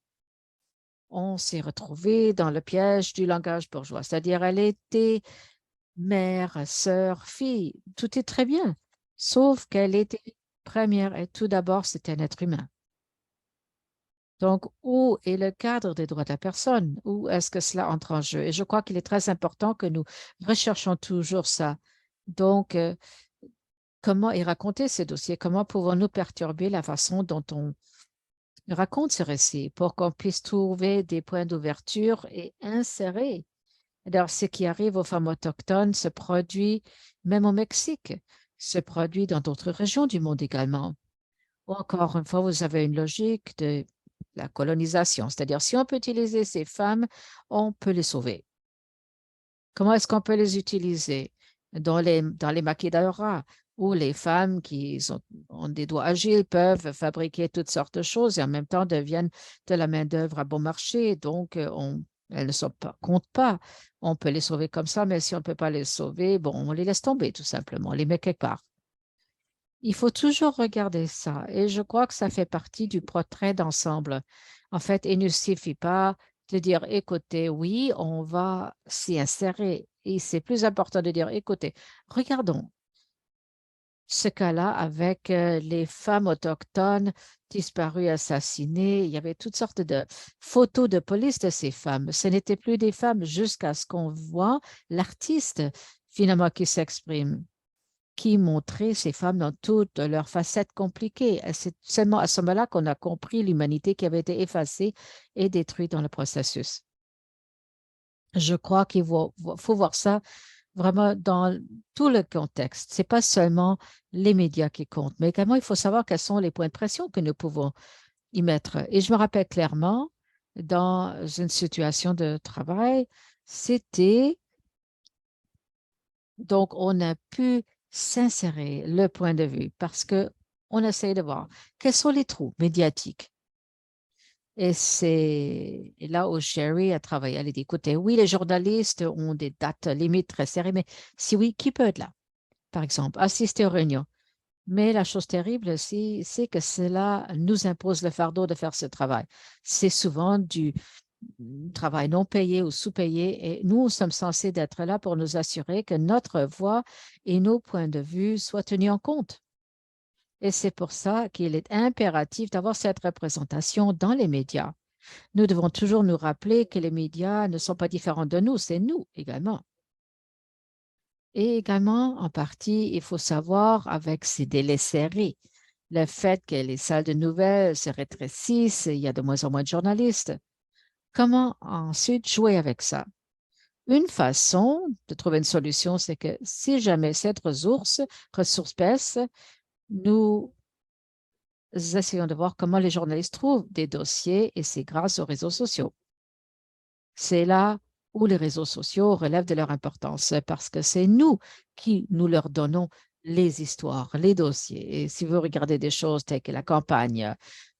on s'est retrouvé dans le piège du langage bourgeois. C'est-à-dire, elle était mère, sœur, fille, tout est très bien, sauf qu'elle était première et tout d'abord, c'était un être humain. Donc, où est le cadre des droits de la personne? Où est-ce que cela entre en jeu? Et je crois qu'il est très important que nous recherchons toujours ça. Donc, comment y raconter ces dossiers? Comment pouvons-nous perturber la façon dont on raconte ce récit pour qu'on puisse trouver des points d'ouverture et insérer? Alors, ce qui arrive aux femmes autochtones se produit même au Mexique, se produit dans d'autres régions du monde également. Ou encore une fois, vous avez une logique de la colonisation, c'est-à-dire si on peut utiliser ces femmes, on peut les sauver. Comment est-ce qu'on peut les utiliser dans les maquis-d'Aura où les femmes qui ont des doigts agiles peuvent fabriquer toutes sortes de choses et en même temps deviennent de la main-d'œuvre à bon marché. Donc, elles ne comptent pas. On peut les sauver comme ça, mais si on ne peut pas les sauver, bon, on les laisse tomber tout simplement, on les met quelque part. Il faut toujours regarder ça et je crois que ça fait partie du portrait d'ensemble. En fait, il ne suffit pas de dire, écoutez, oui, on va s'y insérer. Et c'est plus important de dire, écoutez, regardons ce cas-là avec les femmes autochtones disparues, assassinées. Il y avait toutes sortes de photos de police de ces femmes. Ce n'étaient plus des femmes jusqu'à ce qu'on voit l'artiste finalement qui s'exprime, qui montrait ces femmes dans toutes leurs facettes compliquées. C'est seulement à ce moment-là qu'on a compris l'humanité qui avait été effacée et détruite dans le processus. Je crois faut voir ça vraiment dans tout le contexte. Ce n'est pas seulement les médias qui comptent, mais également il faut savoir quels sont les points de pression que nous pouvons y mettre. Et je me rappelle clairement, dans une situation de travail, c'était donc on a pu s'insérer le point de vue parce que on essaye de voir quels sont les trous médiatiques. Et c'est là où Sherry a travaillé. Elle a dit, écoutez, oui, les journalistes ont des dates limites très serrées, mais si oui, qui peut être là? Par exemple, assister aux réunions. Mais la chose terrible aussi, c'est que cela nous impose le fardeau de faire ce travail. C'est souvent du travail non payé ou sous-payé et nous sommes censés d'être là pour nous assurer que notre voix et nos points de vue soient tenus en compte. Et c'est pour ça qu'il est impératif d'avoir cette représentation dans les médias. Nous devons toujours nous rappeler que les médias ne sont pas différents de nous, c'est nous également. Et également, en partie, il faut savoir, avec ces délais serrés, le fait que les salles de nouvelles se rétrécissent, il y a de moins en moins de journalistes. Comment ensuite jouer avec ça? Une façon de trouver une solution, c'est que si jamais cette ressource baisse, nous essayons de voir comment les journalistes trouvent des dossiers et c'est grâce aux réseaux sociaux. C'est là où les réseaux sociaux relèvent de leur importance parce que c'est nous qui nous leur donnons les histoires, les dossiers. Et si vous regardez des choses telles que la campagne,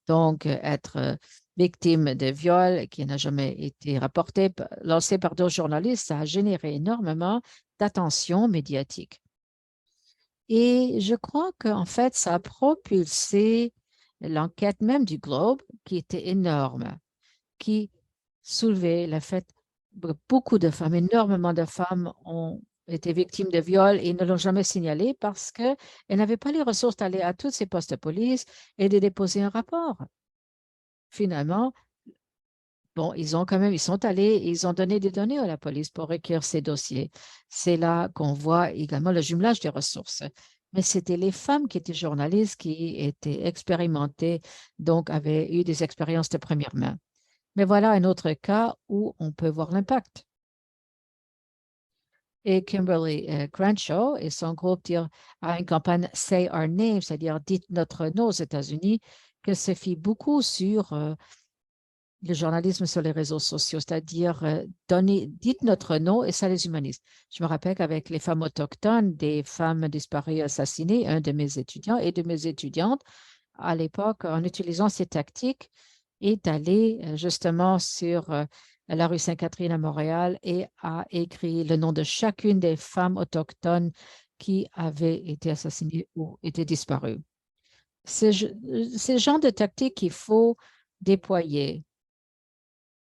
donc être victime de viol qui n'a jamais été rapporté, lancé par d'autres journalistes, ça a généré énormément d'attention médiatique. Et je crois qu'en fait, ça a propulsé l'enquête même du Globe, qui était énorme, qui soulevait le fait que beaucoup de femmes, énormément de femmes ont été victimes de viols et ne l'ont jamais signalé parce qu'elles n'avaient pas les ressources d'aller à tous ces postes de police et de déposer un rapport. Finalement, bon, ils sont allés et ils ont donné des données à la police pour recueillir ces dossiers. C'est là qu'on voit également le jumelage des ressources. Mais c'était les femmes qui étaient journalistes, qui étaient expérimentées, donc avaient eu des expériences de première main. Mais voilà un autre cas où on peut voir l'impact. Et Kimberly Crenshaw et son groupe a une campagne Say Our Name, c'est-à-dire dites notre nom aux États-Unis, que se fie beaucoup sur le journalisme sur les réseaux sociaux, c'est-à-dire dites notre nom et ça les humanise. Je me rappelle qu'avec les femmes autochtones, des femmes disparues, assassinées, un de mes étudiants et de mes étudiantes, à l'époque, en utilisant ces tactiques, est allé justement sur la rue Sainte-Catherine à Montréal et a écrit le nom de chacune des femmes autochtones qui avaient été assassinées ou étaient disparues. C'est le genre de tactique qu'il faut déployer.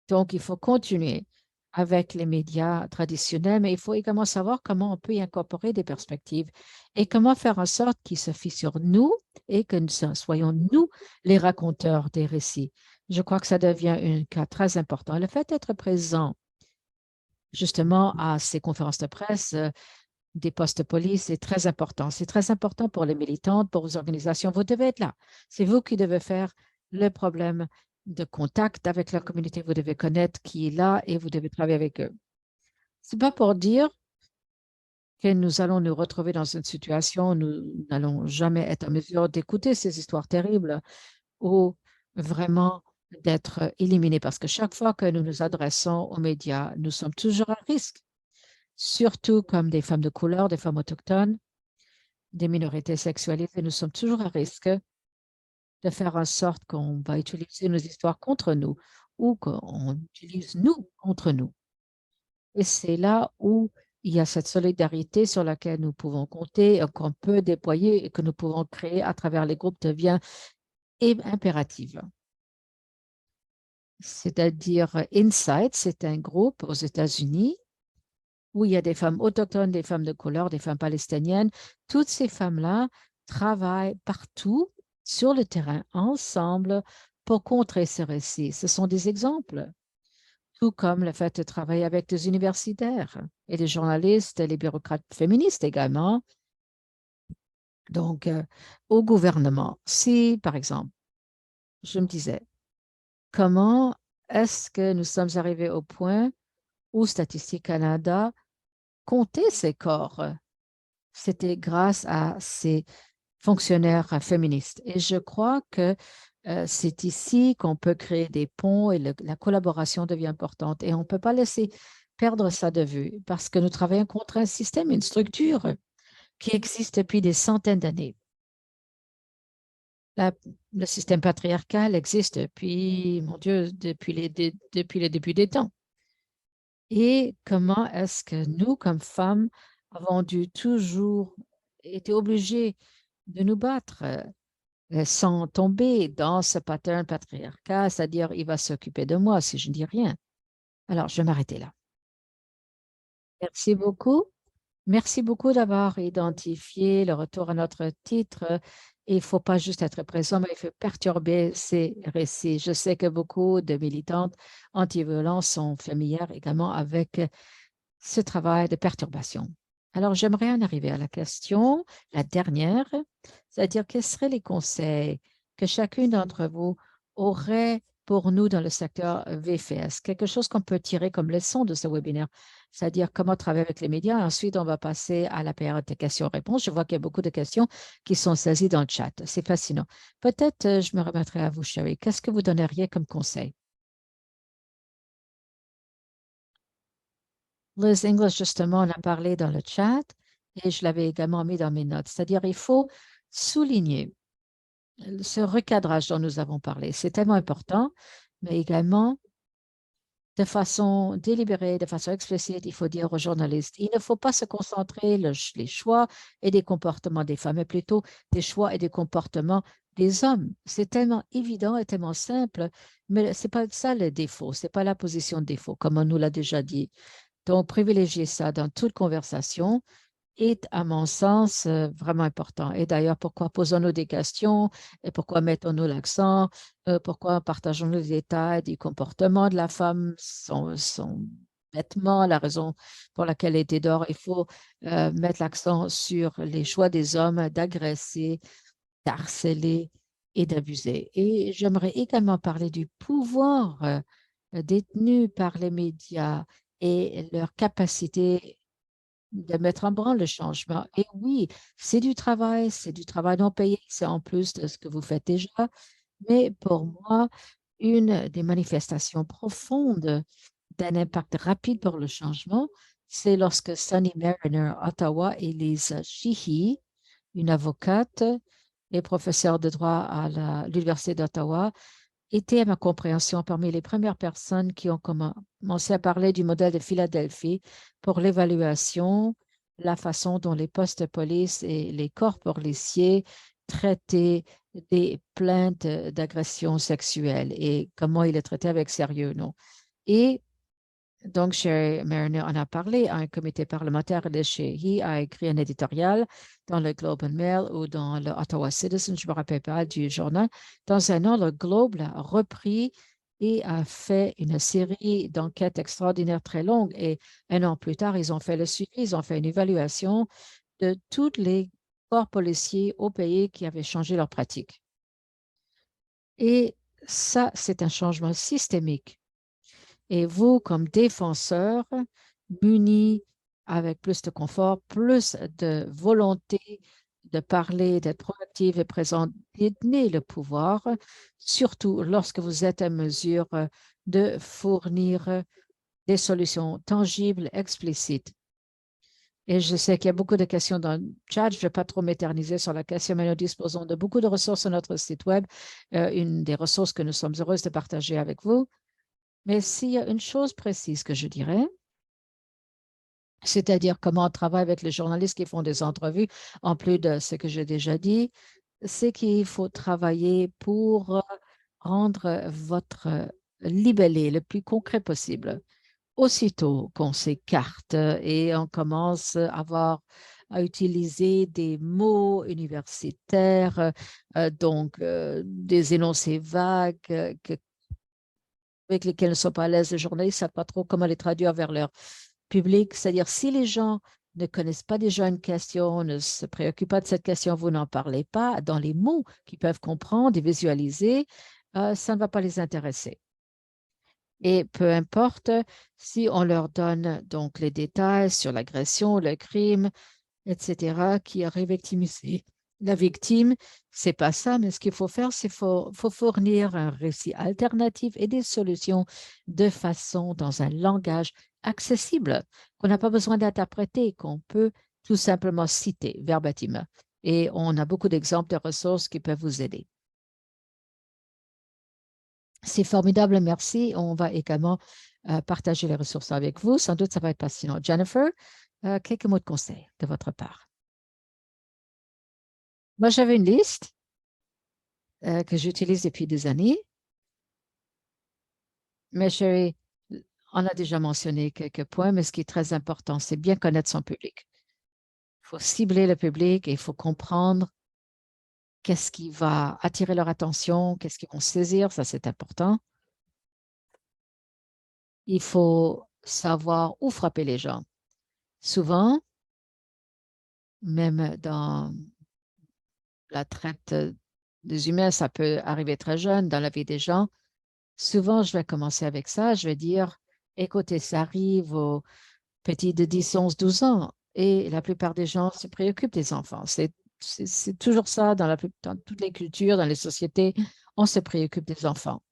Donc, il faut continuer avec les médias traditionnels, mais il faut également savoir comment on peut y incorporer des perspectives et comment faire en sorte qu'ils se fient sur nous et que nous soyons nous les raconteurs des récits. Je crois que ça devient un cas très important. Le fait d'être présent justement à ces conférences de presse, des postes de police, c'est très important. C'est très important pour les militantes, pour vos organisations. Vous devez être là. C'est vous qui devez faire le problème de contact avec la communauté. Vous devez connaître qui est là et vous devez travailler avec eux. C'est pas pour dire que nous allons nous retrouver dans une situation où nous n'allons jamais être en mesure d'écouter ces histoires terribles ou vraiment d'être éliminés parce que chaque fois que nous nous adressons aux médias, nous sommes toujours à risque, surtout comme des femmes de couleur, des femmes autochtones, des minorités sexualisées, nous sommes toujours à risque de faire en sorte qu'on va utiliser nos histoires contre nous ou qu'on utilise nous contre nous. Et c'est là où il y a cette solidarité sur laquelle nous pouvons compter, qu'on peut déployer et que nous pouvons créer à travers les groupes devient impérative. C'est-à-dire Insight, c'est un groupe aux États-Unis où il y a des femmes autochtones, des femmes de couleur, des femmes palestiniennes. Toutes ces femmes-là travaillent partout sur le terrain ensemble pour contrer ces récits. Ce sont des exemples, tout comme le fait de travailler avec des universitaires et des journalistes, les bureaucrates féministes également. Donc, au gouvernement, si, par exemple, je me disais, comment est-ce que nous sommes arrivés au point où Statistique Canada comptait ces corps? C'était grâce à ces fonctionnaires féministes. Et je crois que c'est ici qu'on peut créer des ponts et la collaboration devient importante. Et on ne peut pas laisser perdre ça de vue parce que nous travaillons contre un système, une structure qui existe depuis des centaines d'années. Le système patriarcal existe depuis, mon Dieu, depuis le début des temps. Et comment est-ce que nous, comme femmes, avons dû toujours été obligées de nous battre sans tomber dans ce pattern patriarcal, c'est-à-dire il va s'occuper de moi si je ne dis rien. Alors, je vais m'arrêter là. Merci beaucoup. Merci beaucoup d'avoir identifié le retour à notre titre. Il ne faut pas juste être présent, mais il faut perturber ces récits. Je sais que beaucoup de militantes anti-violence sont familières également avec ce travail de perturbation. Alors, j'aimerais en arriver à la question, la dernière, c'est-à-dire quels seraient les conseils que chacune d'entre vous aurait pour nous dans le secteur VFS, quelque chose qu'on peut tirer comme leçon de ce webinaire, c'est-à-dire comment travailler avec les médias. Ensuite, on va passer à la période de questions-réponses. Je vois qu'il y a beaucoup de questions qui sont saisies dans le chat. C'est fascinant. Peut-être je me remettrai à vous, Sherry. Qu'est-ce que vous donneriez comme conseil? Liz English, justement, en a parlé dans le chat et je l'avais également mis dans mes notes. C'est-à-dire, il faut souligner ce recadrage dont nous avons parlé. C'est tellement important, mais également de façon délibérée, de façon explicite, il faut dire aux journalistes, il ne faut pas se concentrer les choix et des comportements des femmes, mais plutôt des choix et des comportements des hommes. C'est tellement évident et tellement simple, mais ce n'est pas ça le défaut, ce n'est pas la position de défaut, comme on nous l'a déjà dit. Donc, privilégier ça dans toute conversation est, à mon sens, vraiment important. Et d'ailleurs, pourquoi posons-nous des questions et pourquoi mettons-nous l'accent, pourquoi partageons-nous les détails du comportement de la femme, son vêtement, la raison pour laquelle elle était dehors. Il faut mettre l'accent sur les choix des hommes d'agresser, d'harceler et d'abuser. Et j'aimerais également parler du pouvoir détenu par les médias et leur capacité de mettre en branle le changement. Et oui, c'est du travail non payé, c'est en plus de ce que vous faites déjà. Mais pour moi, une des manifestations profondes d'un impact rapide pour le changement, c'est lorsque Sunny Mariner, Ottawa, et Lisa Sheehy, une avocate et professeure de droit à l'Université d'Ottawa, était, à ma compréhension, parmi les premières personnes qui ont commencé à parler du modèle de Philadelphie pour l'évaluation, la façon dont les postes de police et les corps policiers traitaient des plaintes d'agression sexuelle et comment ils les traitaient avec sérieux, non? Et donc, Sherry Mariner en a parlé à un comité parlementaire de chez He a écrit un éditorial dans le Globe and Mail ou dans le Ottawa Citizen, je ne me rappelle pas du journal. Dans un an, le Globe l'a repris et a fait une série d'enquêtes extraordinaires très longues. Et un an plus tard, ils ont fait le suivi, ils ont fait une évaluation de tous les corps policiers au pays qui avaient changé leur pratique. Et ça, c'est un changement systémique. Et vous, comme défenseur, muni avec plus de confort, plus de volonté de parler, d'être proactive et présente, détenez le pouvoir, surtout lorsque vous êtes en mesure de fournir des solutions tangibles, explicites. Et je sais qu'il y a beaucoup de questions dans le chat. Je ne vais pas trop m'éterniser sur la question, mais nous disposons de beaucoup de ressources sur notre site Web, une des ressources que nous sommes heureuses de partager avec vous. Mais s'il y a une chose précise que je dirais, c'est-à-dire comment on travaille avec les journalistes qui font des entrevues, en plus de ce que j'ai déjà dit, c'est qu'il faut travailler pour rendre votre libellé le plus concret possible. Aussitôt qu'on s'écarte et on commence à utiliser des mots universitaires, donc des énoncés vagues avec lesquels ne sont pas à l'aise les journalistes, ne savent pas trop comment les traduire vers leur public. C'est-à-dire, si les gens ne connaissent pas déjà une question, ne se préoccupent pas de cette question, vous n'en parlez pas dans les mots qu'ils peuvent comprendre et visualiser, ça ne va pas les intéresser. Et peu importe si on leur donne donc les détails sur l'agression, le crime, etc., qui arrive victimiser la victime, c'est pas ça, mais ce qu'il faut faire, c'est faut fournir un récit alternatif et des solutions de façon dans un langage accessible, qu'on n'a pas besoin d'interpréter, qu'on peut tout simplement citer verbatim. Et on a beaucoup d'exemples de ressources qui peuvent vous aider. C'est formidable, merci. On va également partager les ressources avec vous. Sans doute, ça va être passionnant. Jennifer, quelques mots de conseil de votre part. Moi, j'avais une liste que j'utilise depuis des années, mais on a déjà mentionné quelques points, mais ce qui est très important, c'est bien connaître son public. Il faut cibler le public et il faut comprendre qu'est-ce qui va attirer leur attention, qu'est-ce qu'ils vont saisir, ça c'est important. Il faut savoir où frapper les gens. Souvent, même dans la traite des humains, ça peut arriver très jeune dans la vie des gens. Souvent, je vais commencer avec ça. Je vais dire, écoutez, ça arrive aux petits de 10, 11, 12 ans et la plupart des gens se préoccupent des enfants. C'est toujours ça dans toutes les cultures, dans les sociétés, on se préoccupe des enfants.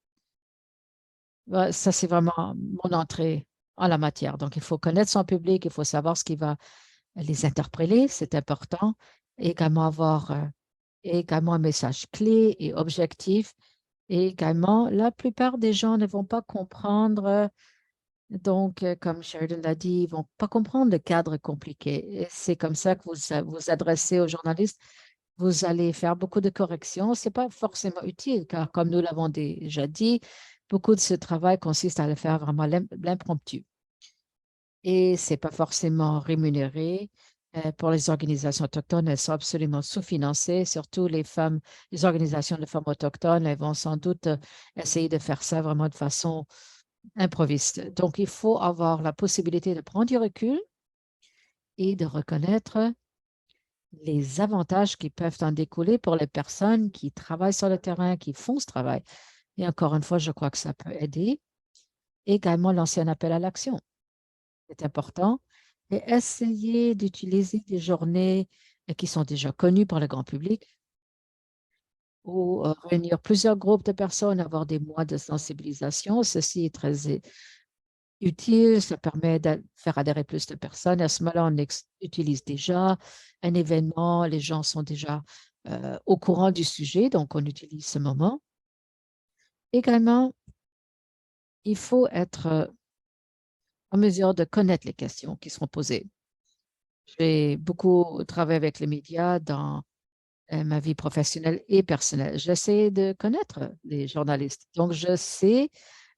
Ouais, ça, c'est vraiment mon entrée en la matière. Donc, il faut connaître son public, il faut savoir ce qui va les interpeller, c'est important. Et également avoir également un message clé et objectif. Et également, la plupart des gens ne vont pas comprendre, donc, comme Sheridan l'a dit, ils ne vont pas comprendre le cadre compliqué. Et c'est comme ça que vous adressez aux journalistes. Vous allez faire beaucoup de corrections. Ce n'est pas forcément utile, car comme nous l'avons déjà dit, beaucoup de ce travail consiste à le faire vraiment l'impromptu. Et ce n'est pas forcément rémunéré. Pour les organisations autochtones, elles sont absolument sous-financées, surtout les femmes, les organisations de femmes autochtones, elles vont sans doute essayer de faire ça vraiment de façon improviste. Donc, il faut avoir la possibilité de prendre du recul et de reconnaître les avantages qui peuvent en découler pour les personnes qui travaillent sur le terrain, qui font ce travail. Et encore une fois, je crois que ça peut aider. Également, l'ancien appel à l'action. C'est important. Et essayer d'utiliser des journées qui sont déjà connues par le grand public ou réunir plusieurs groupes de personnes, avoir des mois de sensibilisation. Ceci est très utile, ça permet de faire adhérer plus de personnes. À ce moment-là, on utilise déjà un événement, les gens sont déjà au courant du sujet, donc on utilise ce moment. Également, il faut être en mesure de connaître les questions qui seront posées. J'ai beaucoup travaillé avec les médias dans ma vie professionnelle et personnelle. J'essaie de connaître les journalistes. Donc, je sais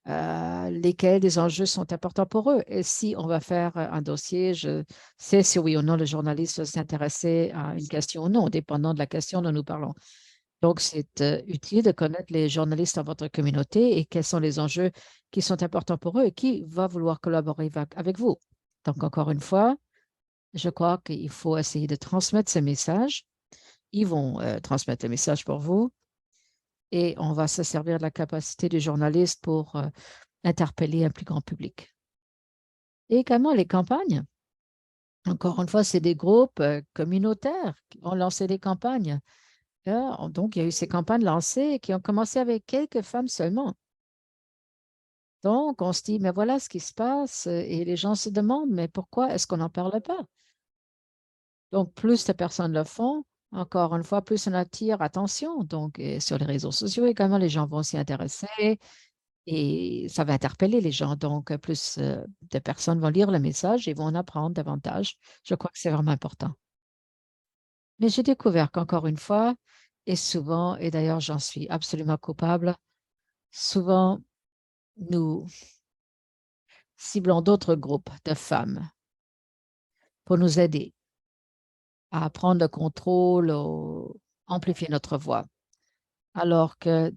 lesquels des enjeux sont importants pour eux. Et si on va faire un dossier, je sais si oui ou non le journaliste va s'intéresser à une question ou non, dépendant de la question dont nous parlons. Donc, c'est utile de connaître les journalistes dans votre communauté et quels sont les enjeux qui sont importants pour eux et qui va vouloir collaborer avec vous. Donc, encore une fois, je crois qu'il faut essayer de transmettre ce message. Ils vont transmettre le message pour vous et on va se servir de la capacité du journaliste pour interpeller un plus grand public. Et également les campagnes. Encore une fois, c'est des groupes communautaires qui ont lancé des campagnes. Donc, il y a eu ces campagnes lancées qui ont commencé avec quelques femmes seulement. Donc, on se dit, mais voilà ce qui se passe et les gens se demandent, mais pourquoi est-ce qu'on n'en parle pas? Donc, plus de personnes le font, encore une fois, plus on attire attention. Donc, sur les réseaux sociaux également, les gens vont s'y intéresser et ça va interpeller les gens. Donc, plus de personnes vont lire le message et vont en apprendre davantage. Je crois que c'est vraiment important. Mais j'ai découvert qu'encore une fois, et souvent, et d'ailleurs j'en suis absolument coupable, souvent nous ciblons d'autres groupes de femmes pour nous aider à prendre le contrôle ou amplifier notre voix. Alors que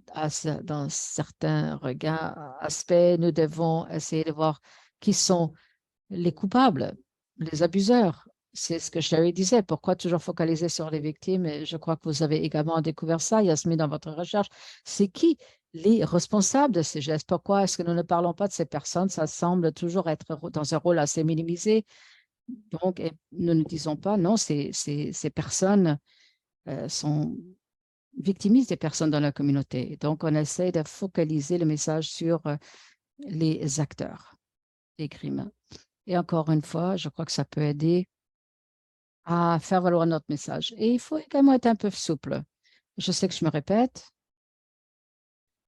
dans certains regards, aspects, nous devons essayer de voir qui sont les coupables, les abuseurs. C'est ce que Sherry disait. Pourquoi toujours focaliser sur les victimes? Et je crois que vous avez également découvert ça, Yasmine, dans votre recherche. C'est qui les responsables de ces gestes? Pourquoi est-ce que nous ne parlons pas de ces personnes? Ça semble toujours être dans un rôle assez minimisé. Donc, nous ne disons pas, non, ces personnes sont victimisent des personnes dans la communauté. Donc, on essaie de focaliser le message sur les acteurs des crimes. Et encore une fois, je crois que ça peut aider à faire valoir notre message. Et il faut également être un peu souple. Je sais que je me répète,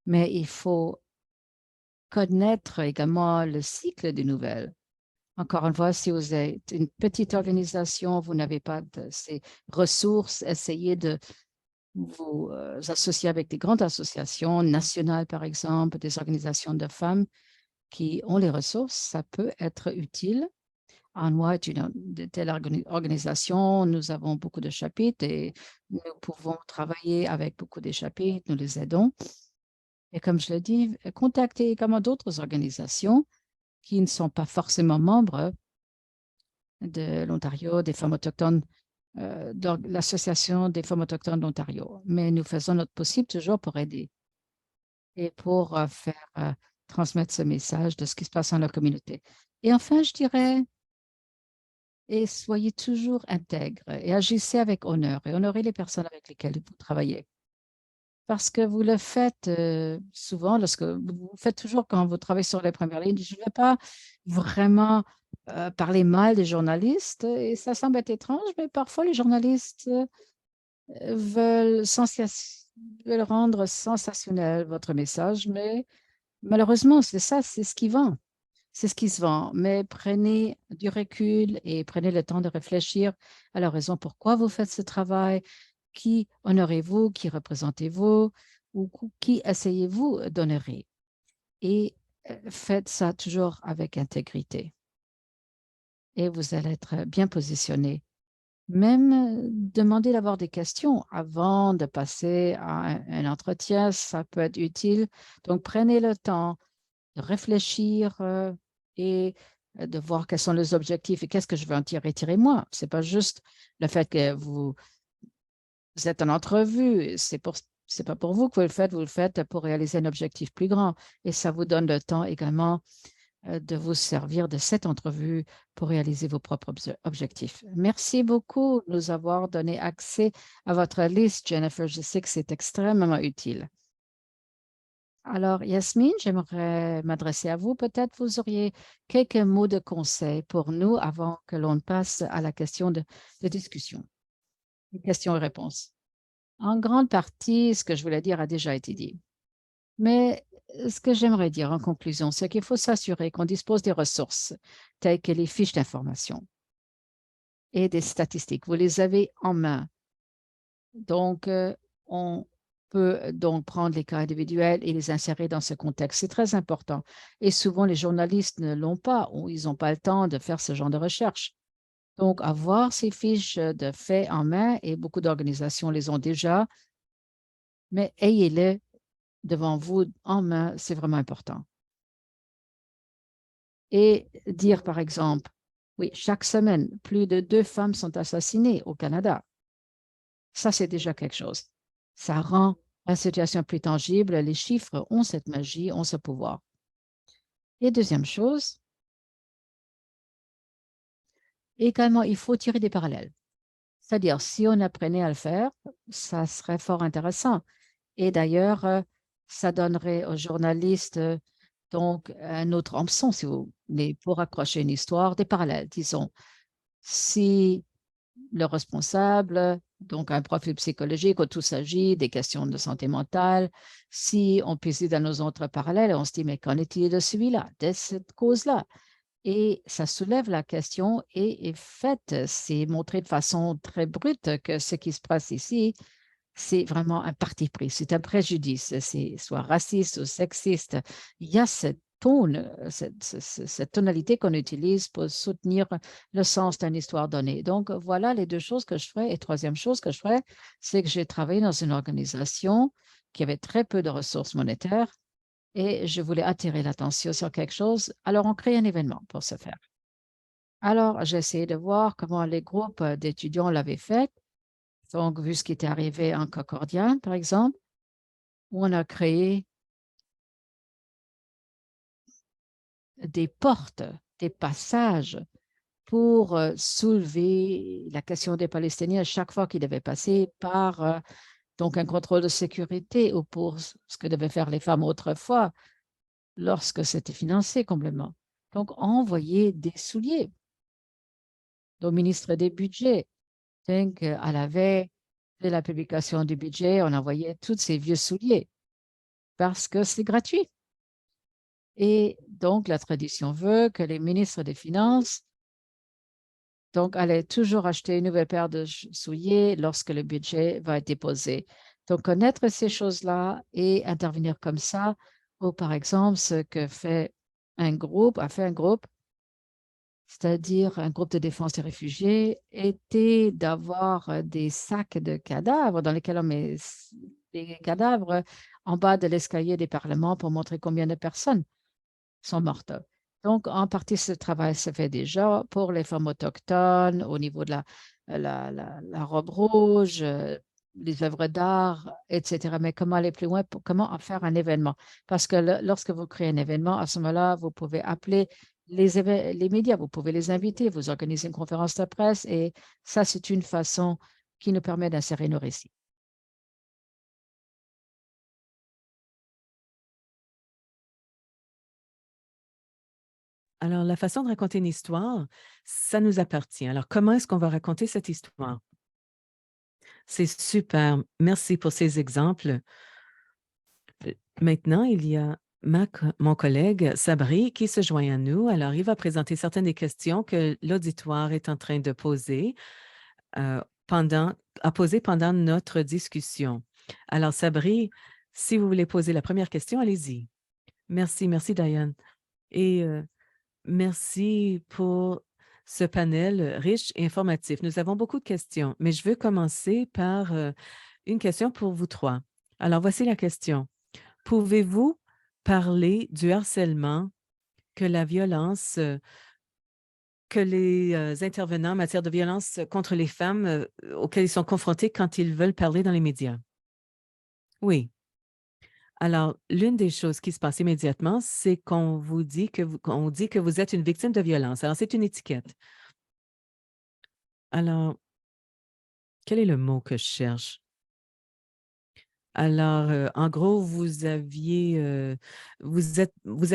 mais il faut connaître également le cycle des nouvelles. Encore une fois, si vous êtes une petite organisation, vous n'avez pas de ces ressources, essayez de vous associez avec des grandes associations nationales, par exemple, des organisations de femmes qui ont les ressources, ça peut être utile. ANWA est une de telle organisation, nous avons beaucoup de chapitres et nous pouvons travailler avec beaucoup de chapitres, nous les aidons. Et comme je l'ai dit, contactez également d'autres organisations qui ne sont pas forcément membres de l'Ontario, des femmes autochtones, de l'Association des femmes autochtones d'Ontario. Mais nous faisons notre possible toujours pour aider et pour faire transmettre ce message de ce qui se passe dans la communauté. Et enfin, je dirais, et soyez toujours intègre et agissez avec honneur et honorez les personnes avec lesquelles vous travaillez. Parce que vous le faites souvent, lorsque vous faites toujours quand vous travaillez sur les premières lignes. Je ne vais pas vraiment parler mal des journalistes et ça semble être étrange, mais parfois les journalistes veulent, veulent rendre sensationnel votre message, mais malheureusement, c'est ça, c'est ce qui vend. C'est ce qui se vend, mais prenez du recul et prenez le temps de réfléchir à la raison pourquoi vous faites ce travail, qui honorez-vous, qui représentez-vous ou qui essayez-vous d'honorer. Et faites ça toujours avec intégrité et vous allez être bien positionné. Même demander d'avoir des questions avant de passer à un entretien, ça peut être utile. Donc, prenez le temps de réfléchir et de voir quels sont les objectifs et qu'est-ce que je veux en tirer moi. Ce n'est pas juste le fait que vous êtes en entrevue, c'est pas pour vous que vous le faites pour réaliser un objectif plus grand. Et ça vous donne le temps également de vous servir de cette entrevue pour réaliser vos propres objectifs. Merci beaucoup de nous avoir donné accès à votre liste, Jennifer. Je sais que c'est extrêmement utile. Alors, Yasmine, j'aimerais m'adresser à vous. Peut-être vous auriez quelques mots de conseil pour nous avant que l'on passe à la question de discussion, questions et réponses. En grande partie, ce que je voulais dire a déjà été dit. Mais ce que j'aimerais dire en conclusion, c'est qu'il faut s'assurer qu'on dispose des ressources telles que les fiches d'information et des statistiques. Vous les avez en main. Donc, on peut donc prendre les cas individuels et les insérer dans ce contexte. C'est très important. Et souvent, les journalistes ne l'ont pas ou ils n'ont pas le temps de faire ce genre de recherche. Donc, avoir ces fiches de faits en main, et beaucoup d'organisations les ont déjà, mais ayez-les devant vous en main, c'est vraiment important. Et dire, par exemple, oui, chaque semaine, plus de 2 femmes sont assassinées au Canada. Ça, c'est déjà quelque chose. Ça rend la situation plus tangible. Les chiffres ont cette magie, ont ce pouvoir. Et deuxième chose, également, il faut tirer des parallèles. C'est-à-dire, si on apprenait à le faire, ça serait fort intéressant. Et d'ailleurs, ça donnerait aux journalistes donc un autre hameçon, si vous voulez, pour accrocher une histoire, des parallèles, disons. Si le responsable, donc un profil psychologique où tout s'agit des questions de santé mentale. Si on puise dans nos autres parallèles, on se dit, mais qu'en est-il de celui-là, de cette cause-là? Et ça soulève la question et fait, c'est montré de façon très brute que ce qui se passe ici, c'est vraiment un parti pris, c'est un préjudice, c'est soit raciste ou sexiste. Il y a cette tone, cette tonalité qu'on utilise pour soutenir le sens d'une histoire donnée. Donc, voilà les 2 choses que je ferais. Et troisième chose que je ferais, c'est que j'ai travaillé dans une organisation qui avait très peu de ressources monétaires et je voulais attirer l'attention sur quelque chose. Alors, on crée un événement pour ce faire. Alors, j'ai essayé de voir comment les groupes d'étudiants l'avaient fait. Donc, vu ce qui était arrivé en Concordia, par exemple, où on a créé des portes, des passages pour soulever la question des Palestiniens chaque fois qu'ils devaient passer par donc un contrôle de sécurité ou pour ce que devaient faire les femmes autrefois lorsque c'était financé complètement. Donc, envoyer des souliers au ministre des Budgets. Donc, à la veille de la publication du budget, on envoyait tous ces vieux souliers parce que c'est gratuit. Et donc, la tradition veut que les ministres des Finances Donc, allez toujours acheter une nouvelle paire de souliers lorsque le budget va être déposé. Donc, connaître ces choses-là et intervenir comme ça, ou par exemple, ce que fait a fait un groupe, c'est-à-dire un groupe de défense des réfugiés, était d'avoir des sacs de cadavres dans lesquels on met des cadavres en bas de l'escalier des parlements pour montrer combien de personnes sont mortes. Donc, en partie, ce travail se fait déjà pour les femmes autochtones au niveau de la robe rouge, les œuvres d'art, etc. Mais comment aller plus loin, comment en faire un événement? Parce que lorsque vous créez un événement, à ce moment-là, vous pouvez appeler les médias, vous pouvez les inviter, vous organisez une conférence de presse et ça, c'est une façon qui nous permet d'insérer nos récits. Alors, la façon de raconter une histoire, ça nous appartient. Alors, comment est-ce qu'on va raconter cette histoire? C'est super. Merci pour ces exemples. Maintenant, il y a mon collègue Sabri qui se joint à nous. Alors, il va présenter certaines des questions que l'auditoire est en train de poser euh, pendant, à poser pendant notre discussion. Alors, Sabri, si vous voulez poser la première question, allez-y. Merci, Diane. Et merci pour ce panel riche et informatif. Nous avons beaucoup de questions, mais je veux commencer par une question pour vous trois. Alors, voici la question. Pouvez-vous parler du harcèlement que la violence, que les intervenants en matière de violence contre les femmes auxquels ils sont confrontés quand ils veulent parler dans les médias? Oui. Alors, l'une des choses qui se passe immédiatement, c'est qu'on vous dit qu'on dit que vous êtes une victime de violence. Alors, c'est une étiquette. Alors, quel est le mot que je cherche? Alors, en gros, vous êtes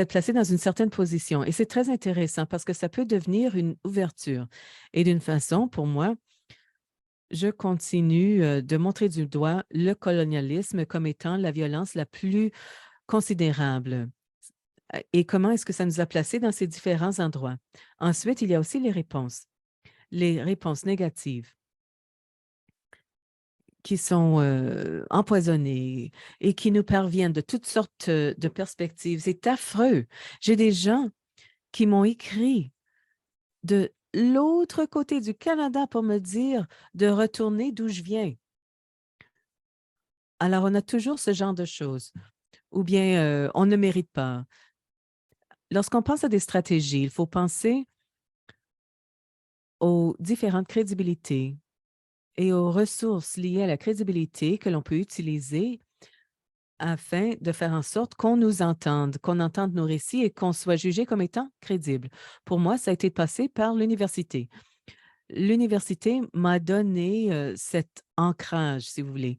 placé dans une certaine position et c'est très intéressant parce que ça peut devenir une ouverture. Et d'une façon, pour moi, je continue de montrer du doigt le colonialisme comme étant la violence la plus considérable. Et comment est-ce que ça nous a placés dans ces différents endroits? Ensuite, il y a aussi les réponses négatives qui sont empoisonnés et qui nous parviennent de toutes sortes de perspectives. C'est affreux. J'ai des gens qui m'ont écrit de l'autre côté du Canada pour me dire de retourner d'où je viens. Alors, on a toujours ce genre de choses. Ou bien, on ne mérite pas. Lorsqu'on pense à des stratégies, il faut penser aux différentes crédibilités et aux ressources liées à la crédibilité que l'on peut utiliser afin de faire en sorte qu'on entende nos récits et qu'on soit jugé comme étant crédible. Pour moi, ça a été passé par l'université. L'université m'a donné cet ancrage, si vous voulez,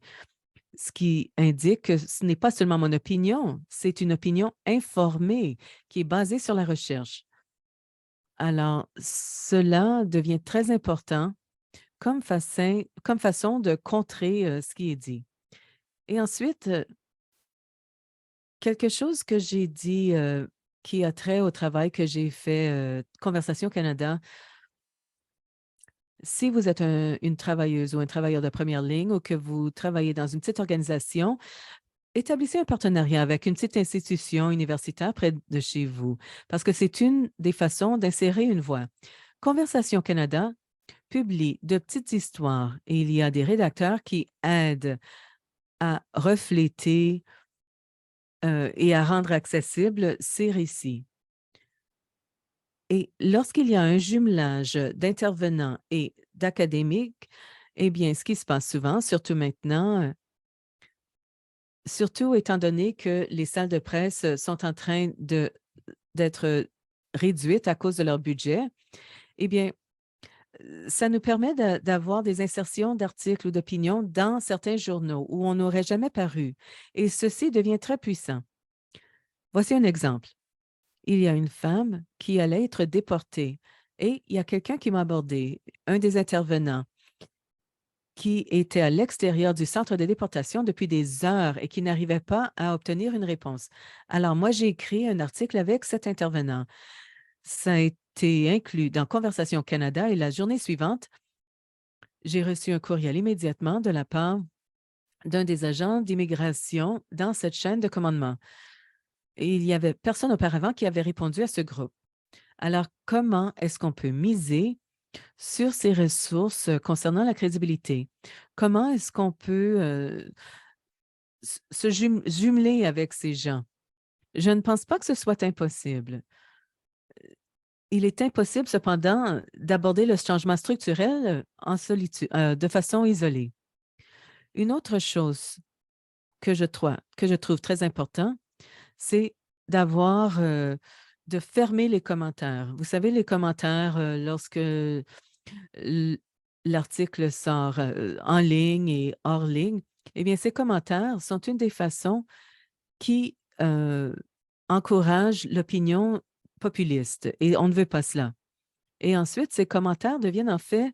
ce qui indique que ce n'est pas seulement mon opinion, c'est une opinion informée qui est basée sur la recherche. Alors, cela devient très important comme façon de contrer ce qui est dit. Et ensuite, quelque chose que j'ai dit, qui a trait au travail que j'ai fait, Conversation Canada. Si vous êtes une travailleuse ou un travailleur de première ligne ou que vous travaillez dans une petite organisation, établissez un partenariat avec une petite institution universitaire près de chez vous, parce que c'est une des façons d'insérer une voix. Conversation Canada publie de petites histoires et il y a des rédacteurs qui aident à refléter et à rendre accessibles ces récits. Et lorsqu'il y a un jumelage d'intervenants et d'académiques, eh bien, ce qui se passe souvent, surtout maintenant, surtout étant donné que les salles de presse sont en train d'être réduites à cause de leur budget, eh bien, ça nous permet d'avoir des insertions d'articles ou d'opinions dans certains journaux où on n'aurait jamais paru. Et ceci devient très puissant. Voici un exemple. Il y a une femme qui allait être déportée et il y a quelqu'un qui m'a abordé, un des intervenants, qui était à l'extérieur du centre de déportation depuis des heures et qui n'arrivait pas à obtenir une réponse. Alors moi, j'ai écrit un article avec cet intervenant. Ça a été inclus dans Conversation Canada et la journée suivante, j'ai reçu un courriel immédiatement de la part d'un des agents d'immigration dans cette chaîne de commandement. Et il y avait personne auparavant qui avait répondu à ce groupe. Alors, comment est-ce qu'on peut miser sur ces ressources concernant la crédibilité? Comment est-ce qu'on peut se jumeler avec ces gens? Je ne pense pas que ce soit impossible. Il est impossible, cependant, d'aborder le changement structurel en solitude, de façon isolée. Une autre chose que je trouve très important, c'est d'avoir, de fermer les commentaires. Vous savez, les commentaires, lorsque l l'article sort, en ligne et hors ligne, eh bien, ces commentaires sont une des façons qui, encouragent l'opinion populiste et on ne veut pas cela. Et ensuite, ces commentaires deviennent en fait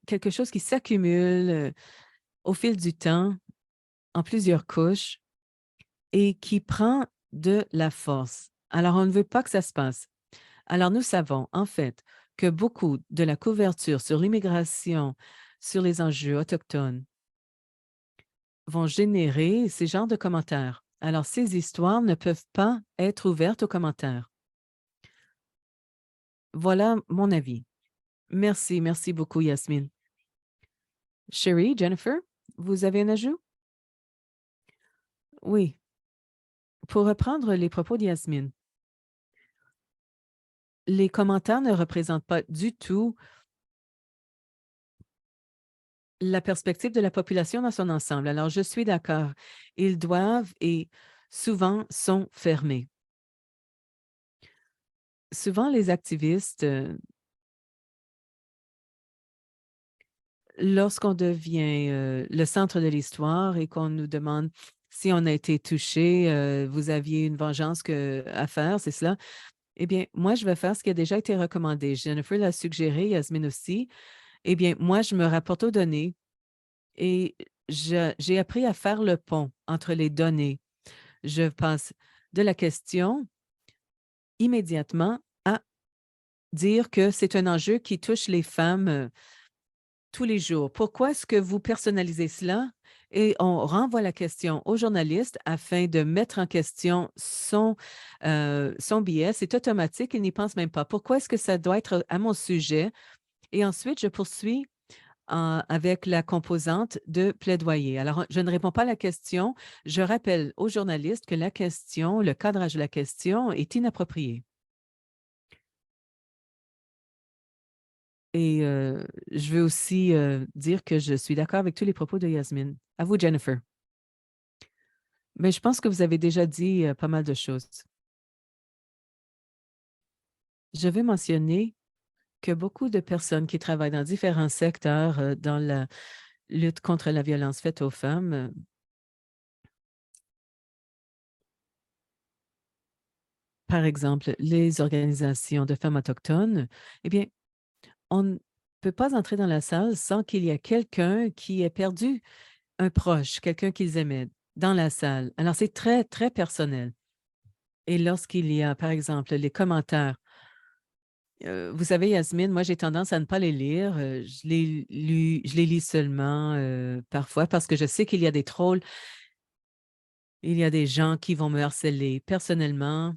quelque chose qui s'accumule, au fil du temps, en plusieurs couches et qui prend de la force. Alors, on ne veut pas que ça se passe. Alors, nous savons, en fait, que beaucoup de la couverture sur l'immigration, sur les enjeux autochtones, vont générer ces genres de commentaires. Alors, ces histoires ne peuvent pas être ouvertes aux commentaires. Voilà mon avis. Merci, merci beaucoup, Yasmine. Sherry, Jennifer, vous avez un ajout? Oui. Pour reprendre les propos de Yasmine, les commentaires ne représentent pas du tout la perspective de la population dans son ensemble. Alors, je suis d'accord. Ils doivent et souvent sont fermés. Souvent, les activistes, lorsqu'on devient le centre de l'histoire et qu'on nous demande si on a été touché, vous aviez une vengeance à faire, c'est cela? Eh bien, moi, je vais faire ce qui a déjà été recommandé. Jennifer l'a suggéré, Yasmine aussi. Eh bien, moi, je me rapporte aux données et j'ai appris à faire le pont entre les données. Je passe de la question immédiatement à dire que c'est un enjeu qui touche les femmes tous les jours. Pourquoi est-ce que vous personnalisez cela? Et on renvoie la question au journaliste afin de mettre en question son biais. C'est automatique, il n'y pense même pas. Pourquoi est-ce que ça doit être à mon sujet? Et ensuite, je poursuis avec la composante de plaidoyer. Alors, je ne réponds pas à la question. Je rappelle au journaliste que la question, le cadrage de la question est inapproprié. Et je veux aussi dire que je suis d'accord avec tous les propos de Yasmine. À vous, Jennifer. Mais je pense que vous avez déjà dit pas mal de choses. Je veux mentionner que beaucoup de personnes qui travaillent dans différents secteurs dans la lutte contre la violence faite aux femmes, par exemple, les organisations de femmes autochtones, eh bien, on ne peut pas entrer dans la salle sans qu'il y ait quelqu'un qui ait perdu un proche, quelqu'un qu'ils aimaient dans la salle. Alors, c'est très, très personnel. Et lorsqu'il y a, par exemple, les commentaires, vous savez, Yasmine, moi, j'ai tendance à ne pas les lire. Je les lis seulement parfois parce que je sais qu'il y a des trolls. Il y a des gens qui vont me harceler personnellement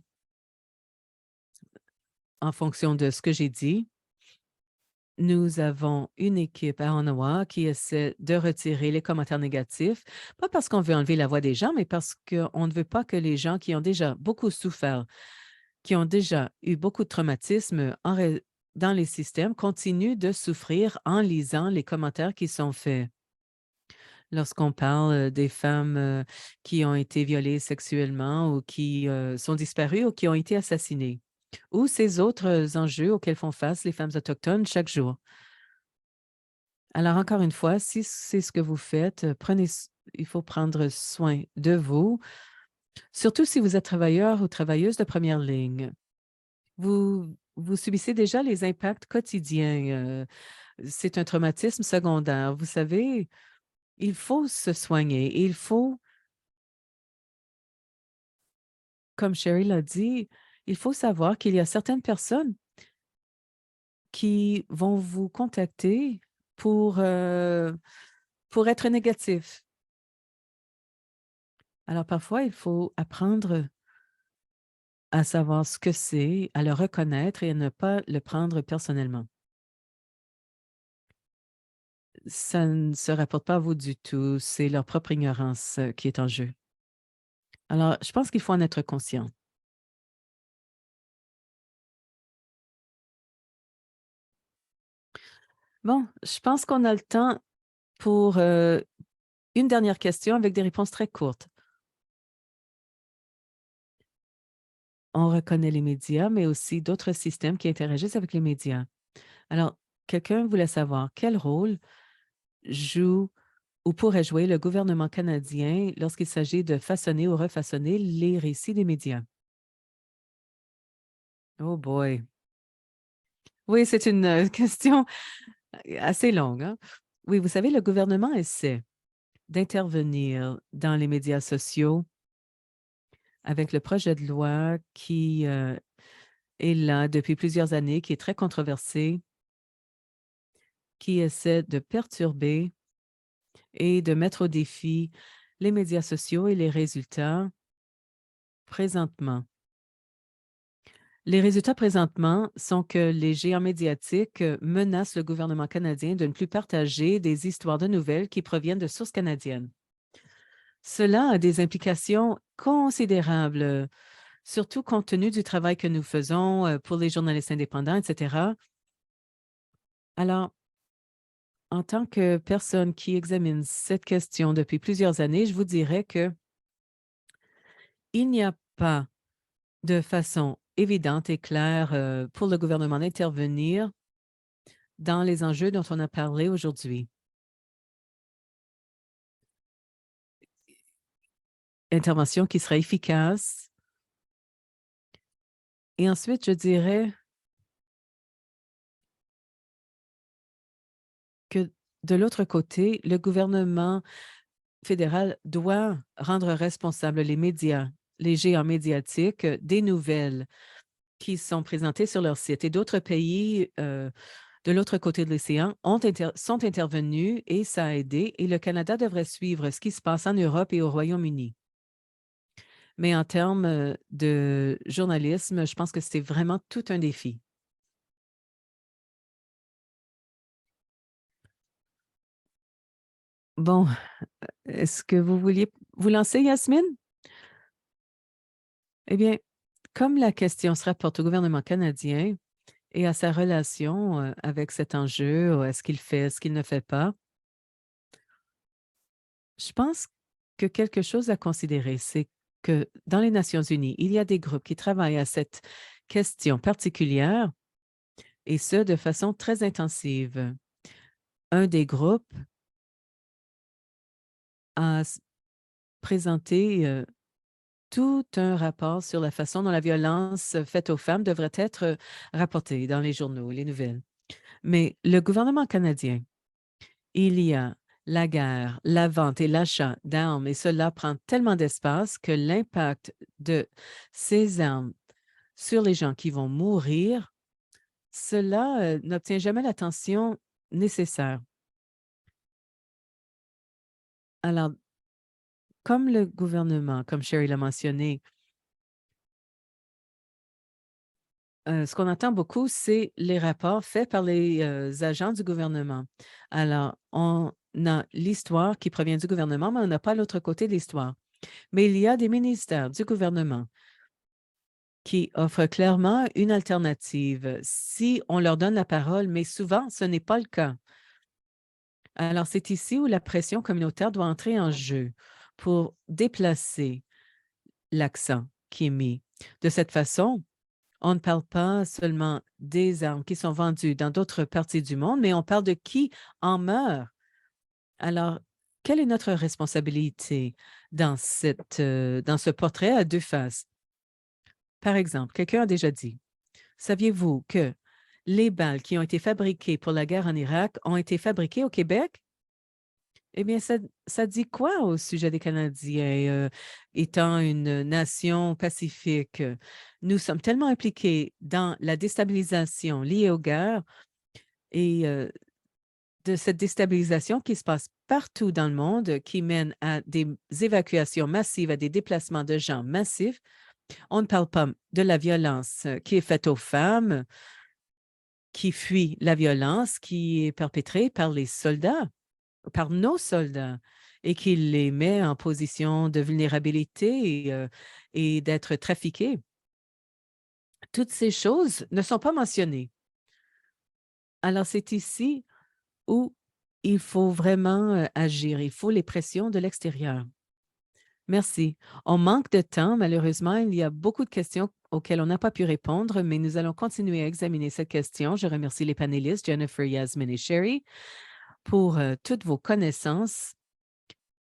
en fonction de ce que j'ai dit. Nous avons une équipe à Ottawa qui essaie de retirer les commentaires négatifs, pas parce qu'on veut enlever la voix des gens, mais parce qu'on ne veut pas que les gens qui ont déjà beaucoup souffert, qui ont déjà eu beaucoup de traumatismes dans les systèmes, continuent de souffrir en lisant les commentaires qui sont faits. Lorsqu'on parle des femmes qui ont été violées sexuellement ou qui sont disparues ou qui ont été assassinées, ou ces autres enjeux auxquels font face les femmes autochtones chaque jour. Alors, encore une fois, si c'est ce que vous faites, il faut prendre soin de vous, surtout si vous êtes travailleur ou travailleuse de première ligne. Vous subissez déjà les impacts quotidiens. C'est un traumatisme secondaire. Vous savez, il faut se soigner. Et il faut, comme Sherry l'a dit, il faut savoir qu'il y a certaines personnes qui vont vous contacter pour, euh, pour être négatifs. Alors parfois, il faut apprendre à savoir ce que c'est, à le reconnaître et à ne pas le prendre personnellement. Ça ne se rapporte pas à vous du tout, c'est leur propre ignorance qui est en jeu. Alors, je pense qu'il faut en être conscient. Bon, je pense qu'on a le temps pour une dernière question avec des réponses très courtes. On reconnaît les médias, mais aussi d'autres systèmes qui interagissent avec les médias. Alors, quelqu'un voulait savoir quel rôle joue ou pourrait jouer le gouvernement canadien lorsqu'il s'agit de façonner ou refaçonner les récits des médias. Oh boy. Oui, c'est une question assez longue, hein. Oui, vous savez, le gouvernement essaie d'intervenir dans les médias sociaux avec le projet de loi qui est là depuis plusieurs années, qui est très controversé, qui essaie de perturber et de mettre au défi les médias sociaux et les résultats présentement. Les résultats présentement sont que les géants médiatiques menacent le gouvernement canadien de ne plus partager des histoires de nouvelles qui proviennent de sources canadiennes. Cela a des implications considérables, surtout compte tenu du travail que nous faisons pour les journalistes indépendants, etc. Alors, en tant que personne qui examine cette question depuis plusieurs années, je vous dirais que il n'y a pas de façon évidente et claire pour le gouvernement d'intervenir dans les enjeux dont on a parlé aujourd'hui. Intervention qui sera efficace. Et ensuite, je dirais que de l'autre côté, le gouvernement fédéral doit rendre responsables les médias, les géants médiatiques, des nouvelles qui sont présentées sur leur site. Et d'autres pays de l'autre côté de l'océan sont intervenus et ça a aidé. Et le Canada devrait suivre ce qui se passe en Europe et au Royaume-Uni. Mais en termes de journalisme, je pense que c'est vraiment tout un défi. Bon, est-ce que vous vouliez vous lancer, Yasmine? Eh bien, comme la question se rapporte au gouvernement canadien et à sa relation avec cet enjeu, est-ce qu'il fait, est-ce qu'il ne fait pas, je pense que quelque chose à considérer, c'est que dans les Nations unies, il y a des groupes qui travaillent à cette question particulière et ce, de façon très intensive. Un des groupes a présenté tout un rapport sur la façon dont la violence faite aux femmes devrait être rapportée dans les journaux, les nouvelles. Mais le gouvernement canadien, il y a la guerre, la vente et l'achat d'armes, et cela prend tellement d'espace que l'impact de ces armes sur les gens qui vont mourir, cela n'obtient jamais l'attention nécessaire. Alors, comme le gouvernement, comme Sherry l'a mentionné, ce qu'on entend beaucoup, c'est les rapports faits par les agents du gouvernement. Alors, on a l'histoire qui provient du gouvernement, mais on n'a pas l'autre côté de l'histoire. Mais il y a des ministères du gouvernement qui offrent clairement une alternative si on leur donne la parole, mais souvent, ce n'est pas le cas. Alors, c'est ici où la pression communautaire doit entrer en jeu pour déplacer l'accent qui est mis. De cette façon, on ne parle pas seulement des armes qui sont vendues dans d'autres parties du monde, mais on parle de qui en meurt. Alors, quelle est notre responsabilité dans ce portrait à deux faces? Par exemple, quelqu'un a déjà dit, saviez-vous que les balles qui ont été fabriquées pour la guerre en Irak ont été fabriquées au Québec? Eh bien, ça dit quoi au sujet des Canadiens, étant une nation pacifique? Nous sommes tellement impliqués dans la déstabilisation liée aux guerres et de cette déstabilisation qui se passe partout dans le monde, qui mène à des évacuations massives, à des déplacements de gens massifs. On ne parle pas de la violence qui est faite aux femmes, qui fuient la violence qui est perpétrée par les soldats, par nos soldats, et qui les met en position de vulnérabilité et d'être trafiqués. Toutes ces choses ne sont pas mentionnées. Alors, c'est ici où il faut vraiment agir. Il faut les pressions de l'extérieur. Merci. On manque de temps, malheureusement. Il y a beaucoup de questions auxquelles on n'a pas pu répondre, mais nous allons continuer à examiner cette question. Je remercie les panélistes, Jennifer, Yasmin et Sherry, pour toutes vos connaissances.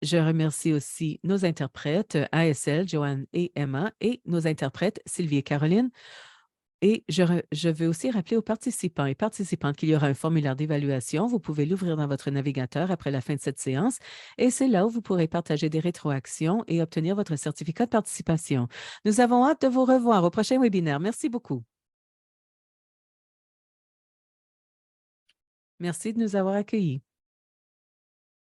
Je remercie aussi nos interprètes, ASL, Joanne et Emma, et nos interprètes, Sylvie et Caroline. Et je veux aussi rappeler aux participants et participantes qu'il y aura un formulaire d'évaluation. Vous pouvez l'ouvrir dans votre navigateur après la fin de cette séance et c'est là où vous pourrez partager des rétroactions et obtenir votre certificat de participation. Nous avons hâte de vous revoir au prochain webinaire. Merci beaucoup. Merci de nous avoir accueillis.